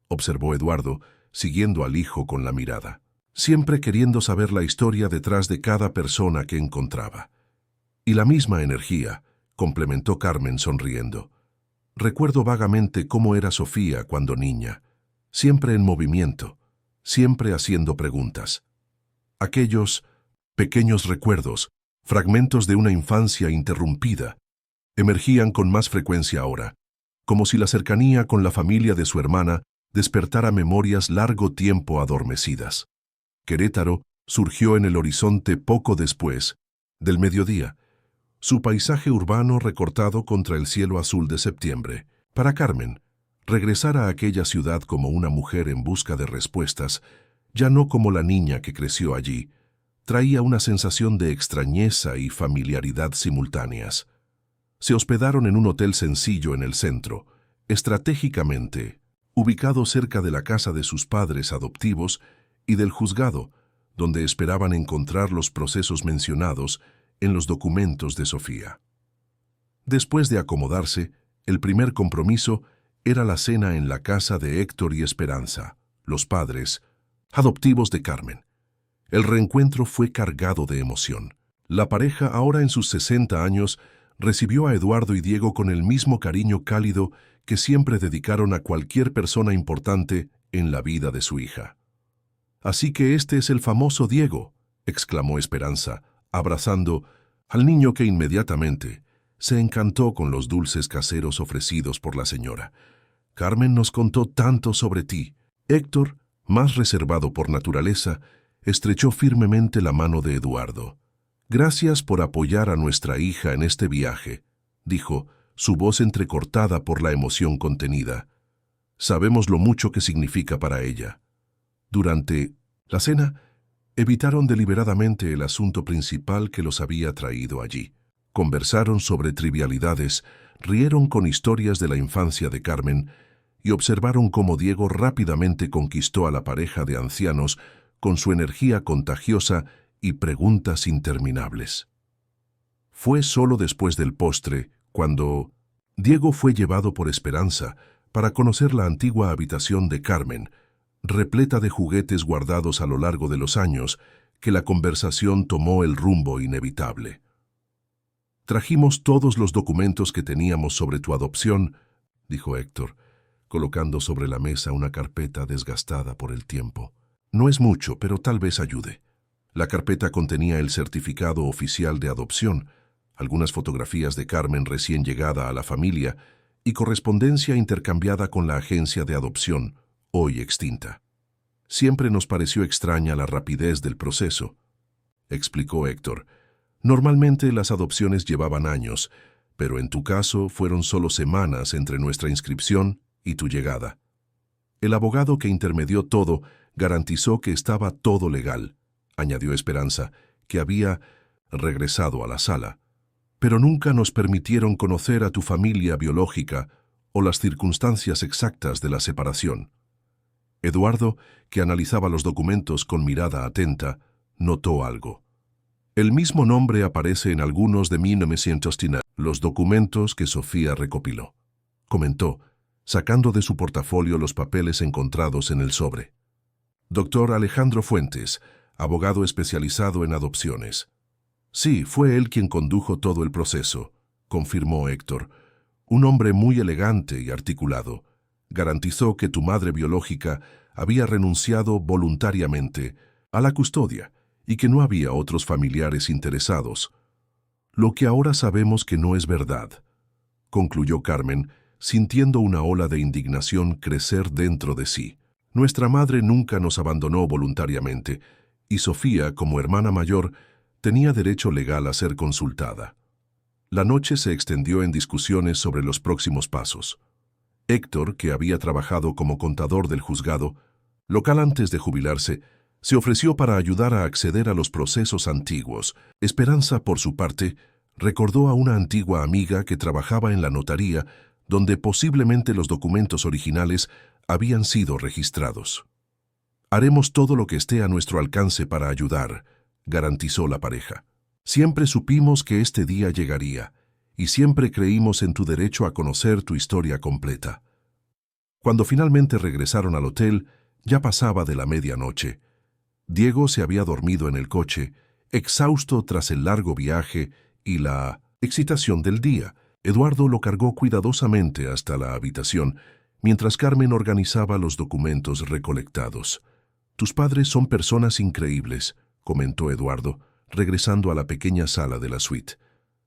observó Eduardo, siguiendo al hijo con la mirada, siempre queriendo saber la historia detrás de cada persona que encontraba. «Y la misma energía», complementó Carmen sonriendo. «Recuerdo vagamente cómo era Sofía cuando niña, siempre en movimiento, siempre haciendo preguntas. Aquellos pequeños recuerdos, fragmentos de una infancia interrumpida, emergían con más frecuencia ahora, como si la cercanía con la familia de su hermana despertara memorias largo tiempo adormecidas. Querétaro surgió en el horizonte poco después del mediodía, su paisaje urbano recortado contra el cielo azul de septiembre. Para Carmen, regresar a aquella ciudad como una mujer en busca de respuestas, ya no como la niña que creció allí, traía una sensación de extrañeza y familiaridad simultáneas. Se hospedaron en un hotel sencillo en el centro, estratégicamente ubicado cerca de la casa de sus padres adoptivos y del juzgado, donde esperaban encontrar los procesos mencionados en los documentos de Sofía. Después de acomodarse, el primer compromiso era la cena en la casa de Héctor y Esperanza, los padres adoptivos de Carmen. El reencuentro fue cargado de emoción. La pareja, ahora en sus 60 años, recibió a Eduardo y Diego con el mismo cariño cálido que siempre dedicaron a cualquier persona importante en la vida de su hija. «Así que este es el famoso Diego», exclamó Esperanza, abrazando al niño que inmediatamente se encantó con los dulces caseros ofrecidos por la señora. «Carmen nos contó tanto sobre ti». Héctor, más reservado por naturaleza, estrechó firmemente la mano de Eduardo. «Gracias por apoyar a nuestra hija en este viaje», dijo, su voz entrecortada por la emoción contenida. «Sabemos lo mucho que significa para ella». Durante la cena, evitaron deliberadamente el asunto principal que los había traído allí. Conversaron sobre trivialidades, rieron con historias de la infancia de Carmen y observaron cómo Diego rápidamente conquistó a la pareja de ancianos con su energía contagiosa y preguntas interminables. Fue solo después del postre cuando Diego fue llevado por Esperanza para conocer la antigua habitación de Carmen, repleta de juguetes guardados a lo largo de los años, que la conversación tomó el rumbo inevitable. «Trajimos todos los documentos que teníamos sobre tu adopción», dijo Héctor, colocando sobre la mesa una carpeta desgastada por el tiempo. «No es mucho, pero tal vez ayude». La carpeta contenía el certificado oficial de adopción, algunas fotografías de Carmen recién llegada a la familia y correspondencia intercambiada con la agencia de adopción, hoy extinta. «Siempre nos pareció extraña la rapidez del proceso», explicó Héctor. «Normalmente las adopciones llevaban años, pero en tu caso fueron solo semanas entre nuestra inscripción y tu llegada». «El abogado que intermedió todo garantizó que estaba todo legal», añadió Esperanza, que había regresado a la sala. «Pero nunca nos permitieron conocer a tu familia biológica o las circunstancias exactas de la separación». Eduardo, que analizaba los documentos con mirada atenta, notó algo. «El mismo nombre aparece en algunos de 1910, los documentos que Sofía recopiló», comentó, sacando de su portafolio los papeles encontrados en el sobre. «Doctor Alejandro Fuentes, abogado especializado en adopciones». «Sí, fue él quien condujo todo el proceso», confirmó Héctor. «Un hombre muy elegante y articulado. Garantizó que tu madre biológica había renunciado voluntariamente a la custodia y que no había otros familiares interesados. Lo que ahora sabemos que no es verdad», concluyó Carmen, sintiendo una ola de indignación crecer dentro de sí. «Nuestra madre nunca nos abandonó voluntariamente, y Sofía, como hermana mayor, tenía derecho legal a ser consultada». La noche se extendió en discusiones sobre los próximos pasos. Héctor, que había trabajado como contador del juzgado local antes de jubilarse, se ofreció para ayudar a acceder a los procesos antiguos. Esperanza, por su parte, recordó a una antigua amiga que trabajaba en la notaría, donde posiblemente los documentos originales habían sido registrados. «Haremos todo lo que esté a nuestro alcance para ayudar», garantizó la pareja. «Siempre supimos que este día llegaría, y siempre creímos en tu derecho a conocer tu historia completa». Cuando finalmente regresaron al hotel, ya pasaba de la medianoche. Diego se había dormido en el coche, exhausto tras el largo viaje y la excitación del día. Eduardo lo cargó cuidadosamente hasta la habitación, mientras Carmen organizaba los documentos recolectados. «Tus padres son personas increíbles», comentó Eduardo, regresando a la pequeña sala de la suite.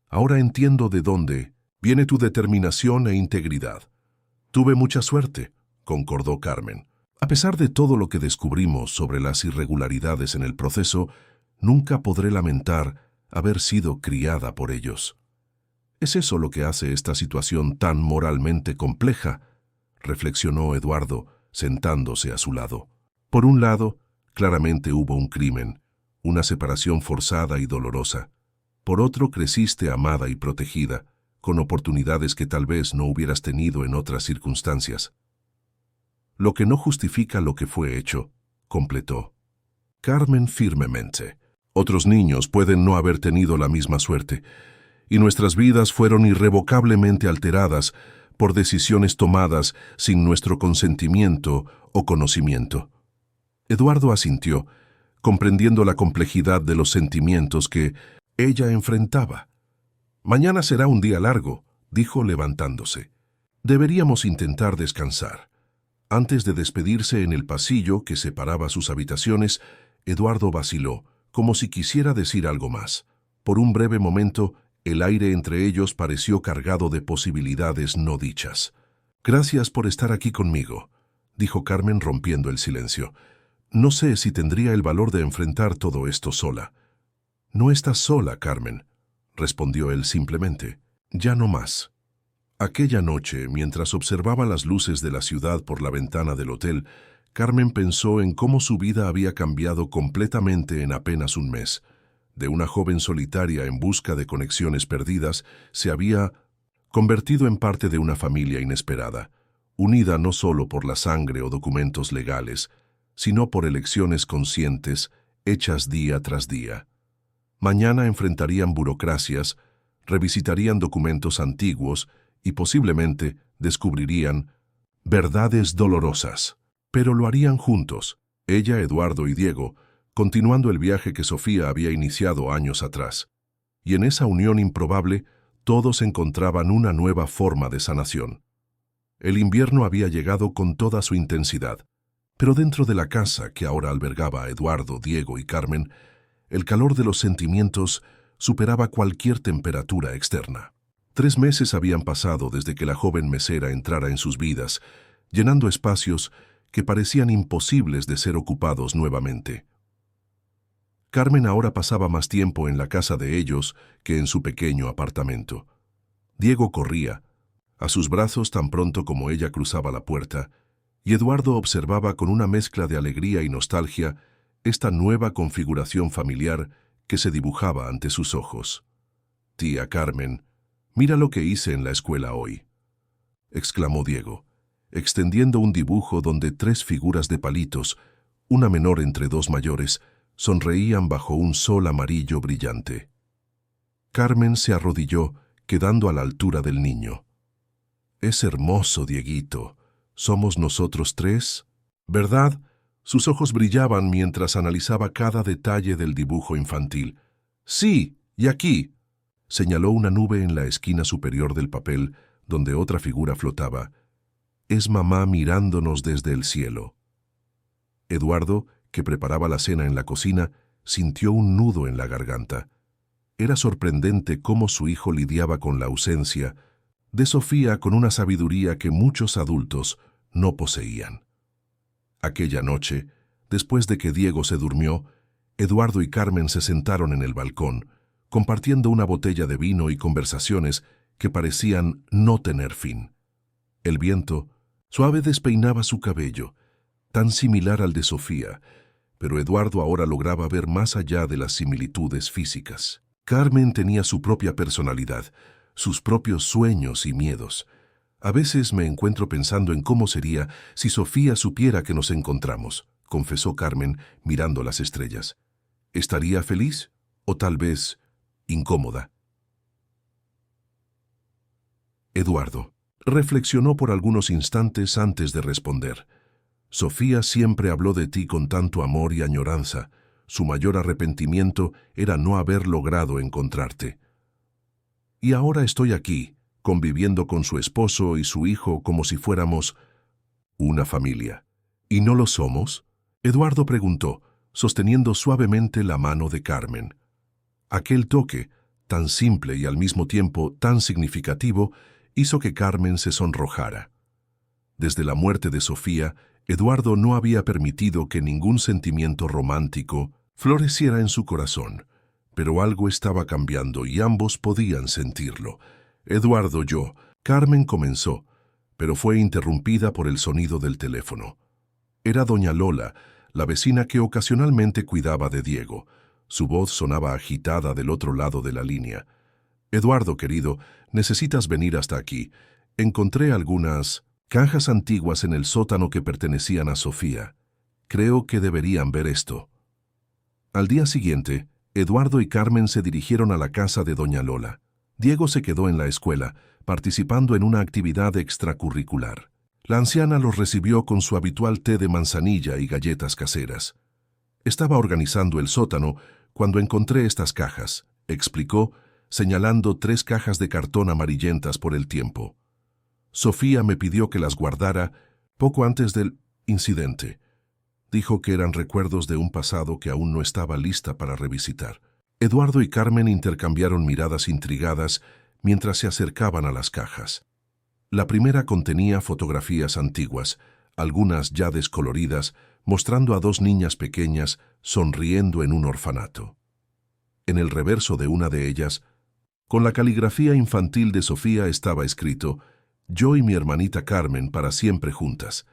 «Ahora entiendo de dónde viene tu determinación e integridad». «Tuve mucha suerte», concordó Carmen. «A pesar de todo lo que descubrimos sobre las irregularidades en el proceso, nunca podré lamentar haber sido criada por ellos». «¿Es eso lo que hace esta situación tan moralmente compleja?», reflexionó Eduardo, sentándose a su lado. «Por un lado, claramente hubo un crimen, una separación forzada y dolorosa. Por otro, creciste amada y protegida, con oportunidades que tal vez no hubieras tenido en otras circunstancias». lo que no justifica lo que fue hecho, completó. Carmen firmemente. Otros niños pueden no haber tenido la misma suerte, y nuestras vidas fueron irrevocablemente alteradas por decisiones tomadas sin nuestro consentimiento o conocimiento. Eduardo asintió, comprendiendo la complejidad de los sentimientos que ella enfrentaba. Mañana será un día largo, dijo levantándose. Deberíamos intentar descansar. Antes de despedirse en el pasillo que separaba sus habitaciones, Eduardo vaciló, como si quisiera decir algo más. Por un breve momento, el aire entre ellos pareció cargado de posibilidades no dichas. «Gracias por estar aquí conmigo», dijo Carmen rompiendo el silencio. «No sé si tendría el valor de enfrentar todo esto sola». «No estás sola, Carmen», respondió él simplemente. «Ya no más». Aquella noche, mientras observaba las luces de la ciudad por la ventana del hotel, Carmen pensó en cómo su vida había cambiado completamente en apenas un mes. De una joven solitaria en busca de conexiones perdidas, se había convertido en parte de una familia inesperada, unida no solo por la sangre o documentos legales, sino por elecciones conscientes, hechas día tras día. Mañana enfrentarían burocracias, revisitarían documentos antiguos y posiblemente descubrirían verdades dolorosas. Pero lo harían juntos, ella, Eduardo y Diego, continuando el viaje que Sofía había iniciado años atrás. Y en esa unión improbable, todos encontraban una nueva forma de sanación. El invierno había llegado con toda su intensidad, pero dentro de la casa que ahora albergaba a Eduardo, Diego y Carmen, el calor de los sentimientos superaba cualquier temperatura externa. 3 meses habían pasado desde que la joven mesera entrara en sus vidas, llenando espacios que parecían imposibles de ser ocupados nuevamente. Carmen ahora pasaba más tiempo en la casa de ellos que en su pequeño apartamento. Diego corría, a sus brazos tan pronto como ella cruzaba la puerta, y Eduardo observaba con una mezcla de alegría y nostalgia esta nueva configuración familiar que se dibujaba ante sus ojos. «Tía Carmen, mira lo que hice en la escuela hoy», exclamó Diego, extendiendo un dibujo donde 3 figuras de palitos, una menor entre 2 mayores, sonreían bajo un sol amarillo brillante. Carmen se arrodilló, quedando a la altura del niño. «Es hermoso, Dieguito. ¿Somos nosotros 3? ¿Verdad?» Sus ojos brillaban mientras analizaba cada detalle del dibujo infantil. «Sí, y aquí», señaló una nube en la esquina superior del papel, donde otra figura flotaba. «Es mamá mirándonos desde el cielo». Eduardo, que preparaba la cena en la cocina, sintió un nudo en la garganta. Era sorprendente cómo su hijo lidiaba con la ausencia de Sofía con una sabiduría que muchos adultos no poseían. Aquella noche, después de que Diego se durmió, Eduardo y Carmen se sentaron en el balcón, compartiendo una botella de vino y conversaciones que parecían no tener fin. El viento suave despeinaba su cabello, tan similar al de Sofía, pero Eduardo ahora lograba ver más allá de las similitudes físicas. Carmen tenía su propia personalidad, sus propios sueños y miedos. «A veces me encuentro pensando en cómo sería si Sofía supiera que nos encontramos», confesó Carmen mirando las estrellas. «¿Estaría feliz o tal vez incómoda?» Eduardo reflexionó por algunos instantes antes de responder. «Sofía siempre habló de ti con tanto amor y añoranza. Su mayor arrepentimiento era no haber logrado encontrarte. Y ahora estoy aquí, conviviendo con su esposo y su hijo como si fuéramos una familia». «¿Y no lo somos?», Eduardo preguntó, sosteniendo suavemente la mano de Carmen. Aquel toque, tan simple y al mismo tiempo tan significativo, hizo que Carmen se sonrojara. Desde la muerte de Sofía, Eduardo no había permitido que ningún sentimiento romántico floreciera en su corazón, pero algo estaba cambiando y ambos podían sentirlo. «Eduardo, Carmen comenzó, pero fue interrumpida por el sonido del teléfono. Era doña Lola, la vecina que ocasionalmente cuidaba de Diego. Su voz sonaba agitada del otro lado de la línea. «Eduardo, querido, necesitas venir hasta aquí. Encontré algunas Cajas antiguas en el sótano que pertenecían a Sofía. Creo que deberían ver esto. Al día siguiente, Eduardo y Carmen se dirigieron a la casa de doña Lola. Diego se quedó en la escuela, participando en una actividad extracurricular. La anciana los recibió con su habitual té de manzanilla y galletas caseras. Estaba organizando el sótano cuando encontré estas cajas, explicó, señalando 3 cajas de cartón amarillentas por el tiempo. Sofía me pidió que las guardara poco antes del incidente. Dijo que eran recuerdos de un pasado que aún no estaba lista para revisitar. Eduardo y Carmen intercambiaron miradas intrigadas mientras se acercaban a las cajas. La primera contenía fotografías antiguas, algunas ya descoloridas, mostrando a 2 niñas pequeñas sonriendo en un orfanato. En el reverso de una de ellas, con la caligrafía infantil de Sofía, estaba escrito: «Yo y mi hermanita Carmen para siempre juntas».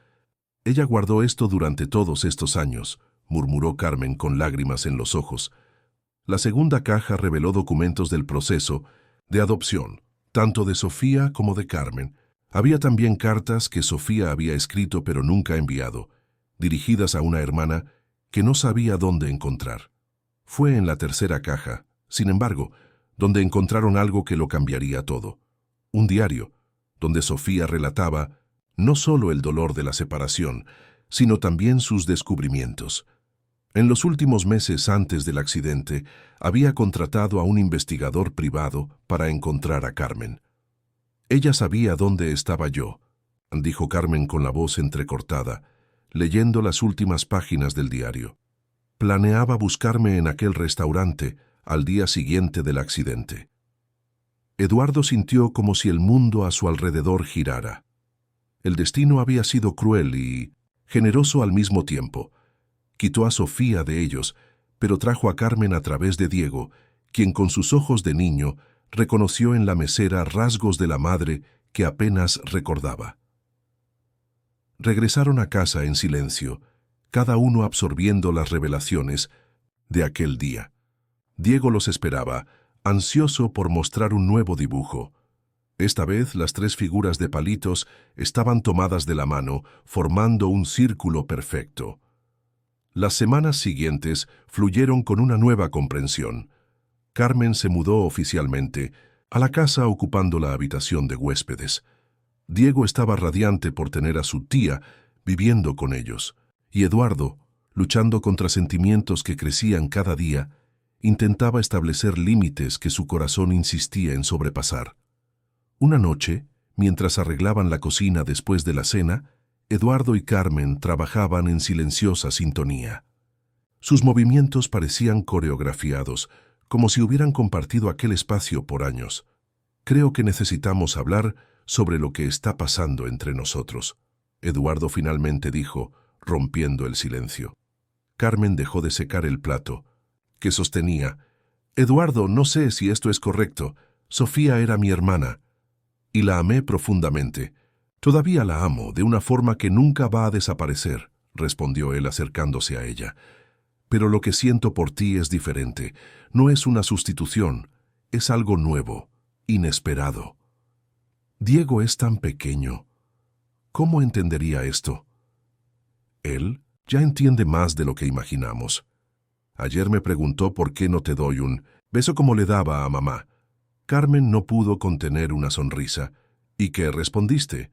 Ella guardó esto durante todos estos años, murmuró Carmen con lágrimas en los ojos. La segunda caja reveló documentos del proceso de adopción, tanto de Sofía como de Carmen. Había también cartas que Sofía había escrito pero nunca enviado, dirigidas a una hermana que no sabía dónde encontrar. Fue en la tercera caja, sin embargo, donde encontraron algo que lo cambiaría todo. Un diario, donde Sofía relataba no solo el dolor de la separación, sino también sus descubrimientos. En los últimos meses antes del accidente, había contratado a un investigador privado para encontrar a Carmen. «Ella sabía dónde estaba yo», dijo Carmen con la voz entrecortada, leyendo las últimas páginas del diario. «Planeaba buscarme en aquel restaurante al día siguiente del accidente». Eduardo sintió como si el mundo a su alrededor girara. El destino había sido cruel y generoso al mismo tiempo. Quitó a Sofía de ellos, pero trajo a Carmen a través de Diego, quien con sus ojos de niño reconoció en la mesera rasgos de la madre que apenas recordaba. Regresaron a casa en silencio, cada uno absorbiendo las revelaciones de aquel día. Diego los esperaba, ansioso por mostrar un nuevo dibujo. Esta vez las 3 figuras de palitos estaban tomadas de la mano, formando un círculo perfecto. Las semanas siguientes fluyeron con una nueva comprensión. Carmen se mudó oficialmente a la casa ocupando la habitación de huéspedes. Diego estaba radiante por tener a su tía viviendo con ellos, y Eduardo, luchando contra sentimientos que crecían cada día, intentaba establecer límites que su corazón insistía en sobrepasar. Una noche, mientras arreglaban la cocina después de la cena, Eduardo y Carmen trabajaban en silenciosa sintonía. Sus movimientos parecían coreografiados, como si hubieran compartido aquel espacio por años. «Creo que necesitamos hablar sobre lo que está pasando entre nosotros», Eduardo finalmente dijo, rompiendo el silencio. Carmen dejó de secar el plato, que sostenía. «Eduardo, no sé si esto es correcto. Sofía era mi hermana, y la amé profundamente. Todavía la amo, de una forma que nunca va a desaparecer», respondió él acercándose a ella. «Pero lo que siento por ti es diferente. No es una sustitución, es algo nuevo, inesperado». «Diego es tan pequeño. ¿Cómo entendería esto?» «Él ya entiende más de lo que imaginamos. Ayer me preguntó por qué no te doy un beso como le daba a mamá». Carmen no pudo contener una sonrisa. «¿Y qué respondiste?»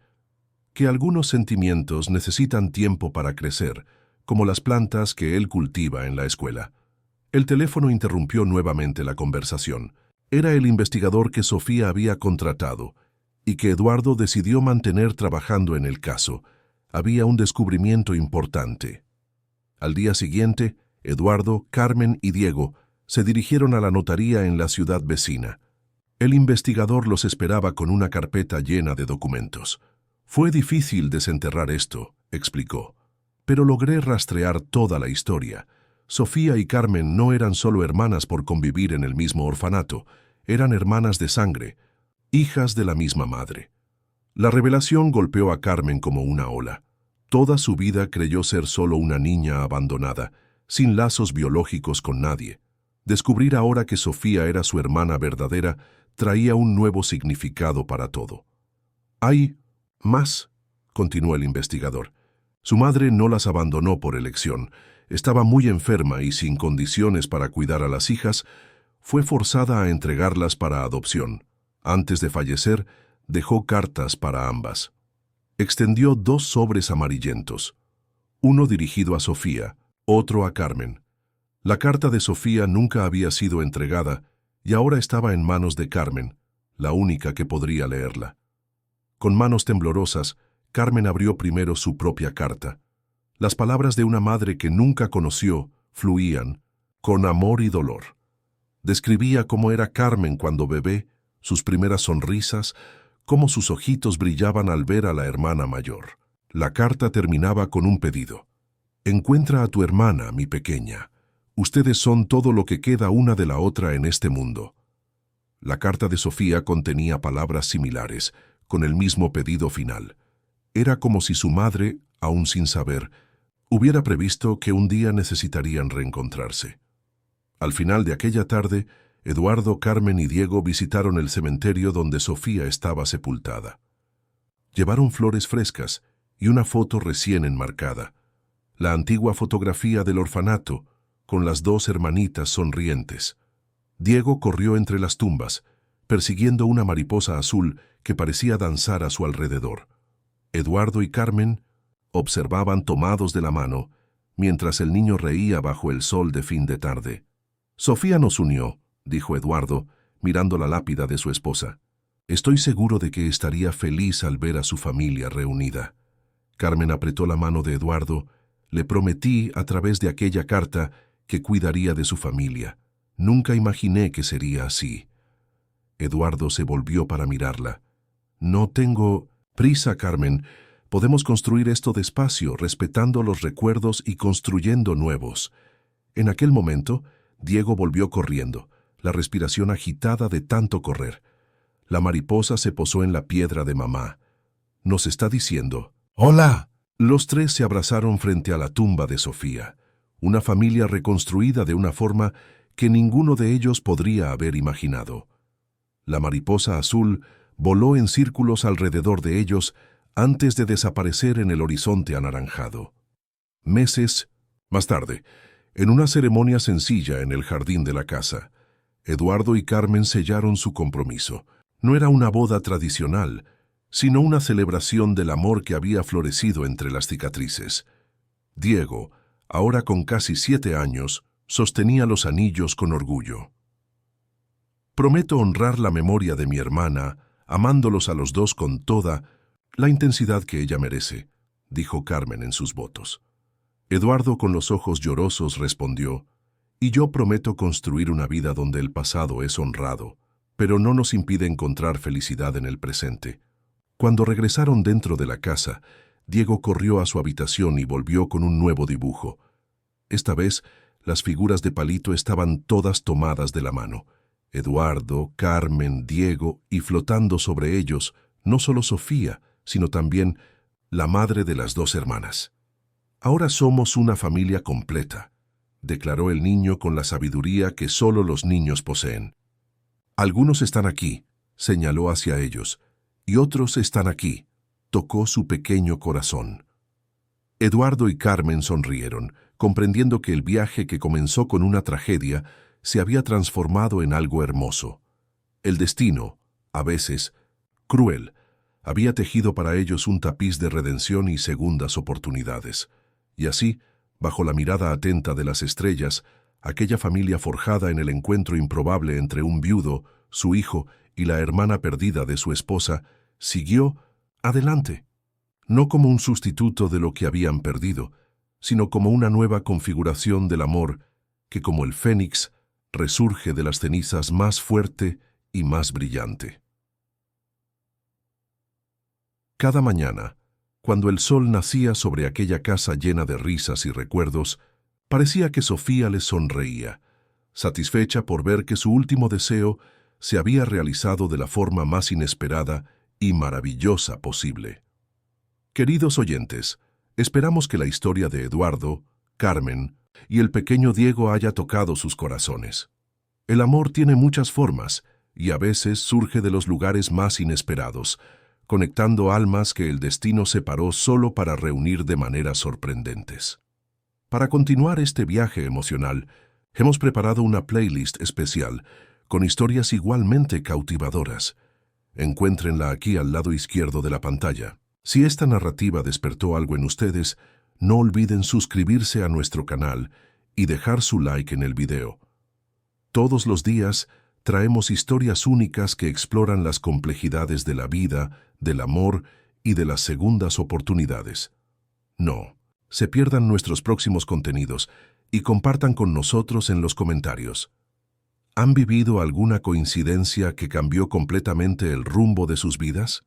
«Que algunos sentimientos necesitan tiempo para crecer, como las plantas que él cultiva en la escuela». El teléfono interrumpió nuevamente la conversación. Era el investigador que Sofía había contratado y que Eduardo decidió mantener trabajando en el caso. Había un descubrimiento importante. Al día siguiente, Eduardo, Carmen y Diego se dirigieron a la notaría en la ciudad vecina. El investigador los esperaba con una carpeta llena de documentos. «Fue difícil desenterrar esto», explicó, «pero logré rastrear toda la historia. Sofía y Carmen no eran solo hermanas por convivir en el mismo orfanato, eran hermanas de sangre, hijas de la misma madre». La revelación golpeó a Carmen como una ola. Toda su vida creyó ser solo una niña abandonada, sin lazos biológicos con nadie. Descubrir ahora que Sofía era su hermana verdadera traía un nuevo significado para todo. «Hay más», continuó el investigador. Su madre no las abandonó por elección. Estaba muy enferma y sin condiciones para cuidar a las hijas, fue forzada a entregarlas para adopción. Antes de fallecer, dejó cartas para ambas. Extendió 2 sobres amarillentos, uno dirigido a Sofía, otro a Carmen. La carta de Sofía nunca había sido entregada y ahora estaba en manos de Carmen, la única que podría leerla. Con manos temblorosas, Carmen abrió primero su propia carta. Las palabras de una madre que nunca conoció fluían, con amor y dolor. Describía cómo era Carmen cuando bebé, sus primeras sonrisas, cómo sus ojitos brillaban al ver a la hermana mayor. La carta terminaba con un pedido. Encuentra a tu hermana, mi pequeña. Ustedes son todo lo que queda una de la otra en este mundo. La carta de Sofía contenía palabras similares, con el mismo pedido final. Era como si su madre, aún sin saber, hubiera previsto que un día necesitarían reencontrarse. Al final de aquella tarde, Eduardo, Carmen y Diego visitaron el cementerio donde Sofía estaba sepultada. Llevaron flores frescas y una foto recién enmarcada, la antigua fotografía del orfanato, con las 2 hermanitas sonrientes. Diego corrió entre las tumbas, persiguiendo una mariposa azul que parecía danzar a su alrededor. Eduardo y Carmen observaban tomados de la mano, mientras el niño reía bajo el sol de fin de tarde. Sofía nos unió, dijo Eduardo, mirando la lápida de su esposa. Estoy seguro de que estaría feliz al ver a su familia reunida. Carmen apretó la mano de Eduardo. Le prometí a través de aquella carta que cuidaría de su familia. Nunca imaginé que sería así. Eduardo se volvió para mirarla. No tengo prisa, Carmen. Podemos construir esto despacio, respetando los recuerdos y construyendo nuevos. En aquel momento, Diego volvió corriendo, la respiración agitada de tanto correr. La mariposa se posó en la piedra de mamá. Nos está diciendo, «¡Hola!». Los 3 se abrazaron frente a la tumba de Sofía, una familia reconstruida de una forma que ninguno de ellos podría haber imaginado. La mariposa azul voló en círculos alrededor de ellos antes de desaparecer en el horizonte anaranjado. Meses más tarde, en una ceremonia sencilla en el jardín de la casa, Eduardo y Carmen sellaron su compromiso. No era una boda tradicional, sino una celebración del amor que había florecido entre las cicatrices. Diego, ahora con casi 7 años, sostenía los anillos con orgullo. Prometo honrar la memoria de mi hermana, amándolos a los 2 con toda la intensidad que ella merece, dijo Carmen en sus votos. Eduardo, con los ojos llorosos, respondió, y yo prometo construir una vida donde el pasado es honrado, pero no nos impide encontrar felicidad en el presente. Cuando regresaron dentro de la casa, Diego corrió a su habitación y volvió con un nuevo dibujo. Esta vez, las figuras de palito estaban todas tomadas de la mano. Eduardo, Carmen, Diego, y flotando sobre ellos, no solo Sofía, sino también la madre de las 2 hermanas. Ahora somos una familia completa, declaró el niño con la sabiduría que solo los niños poseen. Algunos están aquí, señaló hacia ellos, y otros están aquí, tocó su pequeño corazón. Eduardo y Carmen sonrieron, comprendiendo que el viaje que comenzó con una tragedia se había transformado en algo hermoso. El destino, a veces, cruel, había tejido para ellos un tapiz de redención y segundas oportunidades. Y así, bajo la mirada atenta de las estrellas, aquella familia forjada en el encuentro improbable entre un viudo, su hijo y la hermana perdida de su esposa, siguió adelante, no como un sustituto de lo que habían perdido, sino como una nueva configuración del amor que, como el fénix, resurge de las cenizas más fuerte y más brillante. Cada mañana, cuando el sol nacía sobre aquella casa llena de risas y recuerdos, parecía que Sofía les sonreía, satisfecha por ver que su último deseo se había realizado de la forma más inesperada y maravillosa posible. Queridos oyentes, esperamos que la historia de Eduardo, Carmen y el pequeño Diego haya tocado sus corazones. El amor tiene muchas formas y a veces surge de los lugares más inesperados, conectando almas que el destino separó solo para reunir de maneras sorprendentes. Para continuar este viaje emocional, hemos preparado una playlist especial con historias igualmente cautivadoras. Encuéntrenla aquí al lado izquierdo de la pantalla. Si esta narrativa despertó algo en ustedes, no olviden suscribirse a nuestro canal y dejar su like en el video. Todos los días traemos historias únicas que exploran las complejidades de la vida, del amor y de las segundas oportunidades. No se pierdan nuestros próximos contenidos y compartan con nosotros en los comentarios. ¿Han vivido alguna coincidencia que cambió completamente el rumbo de sus vidas?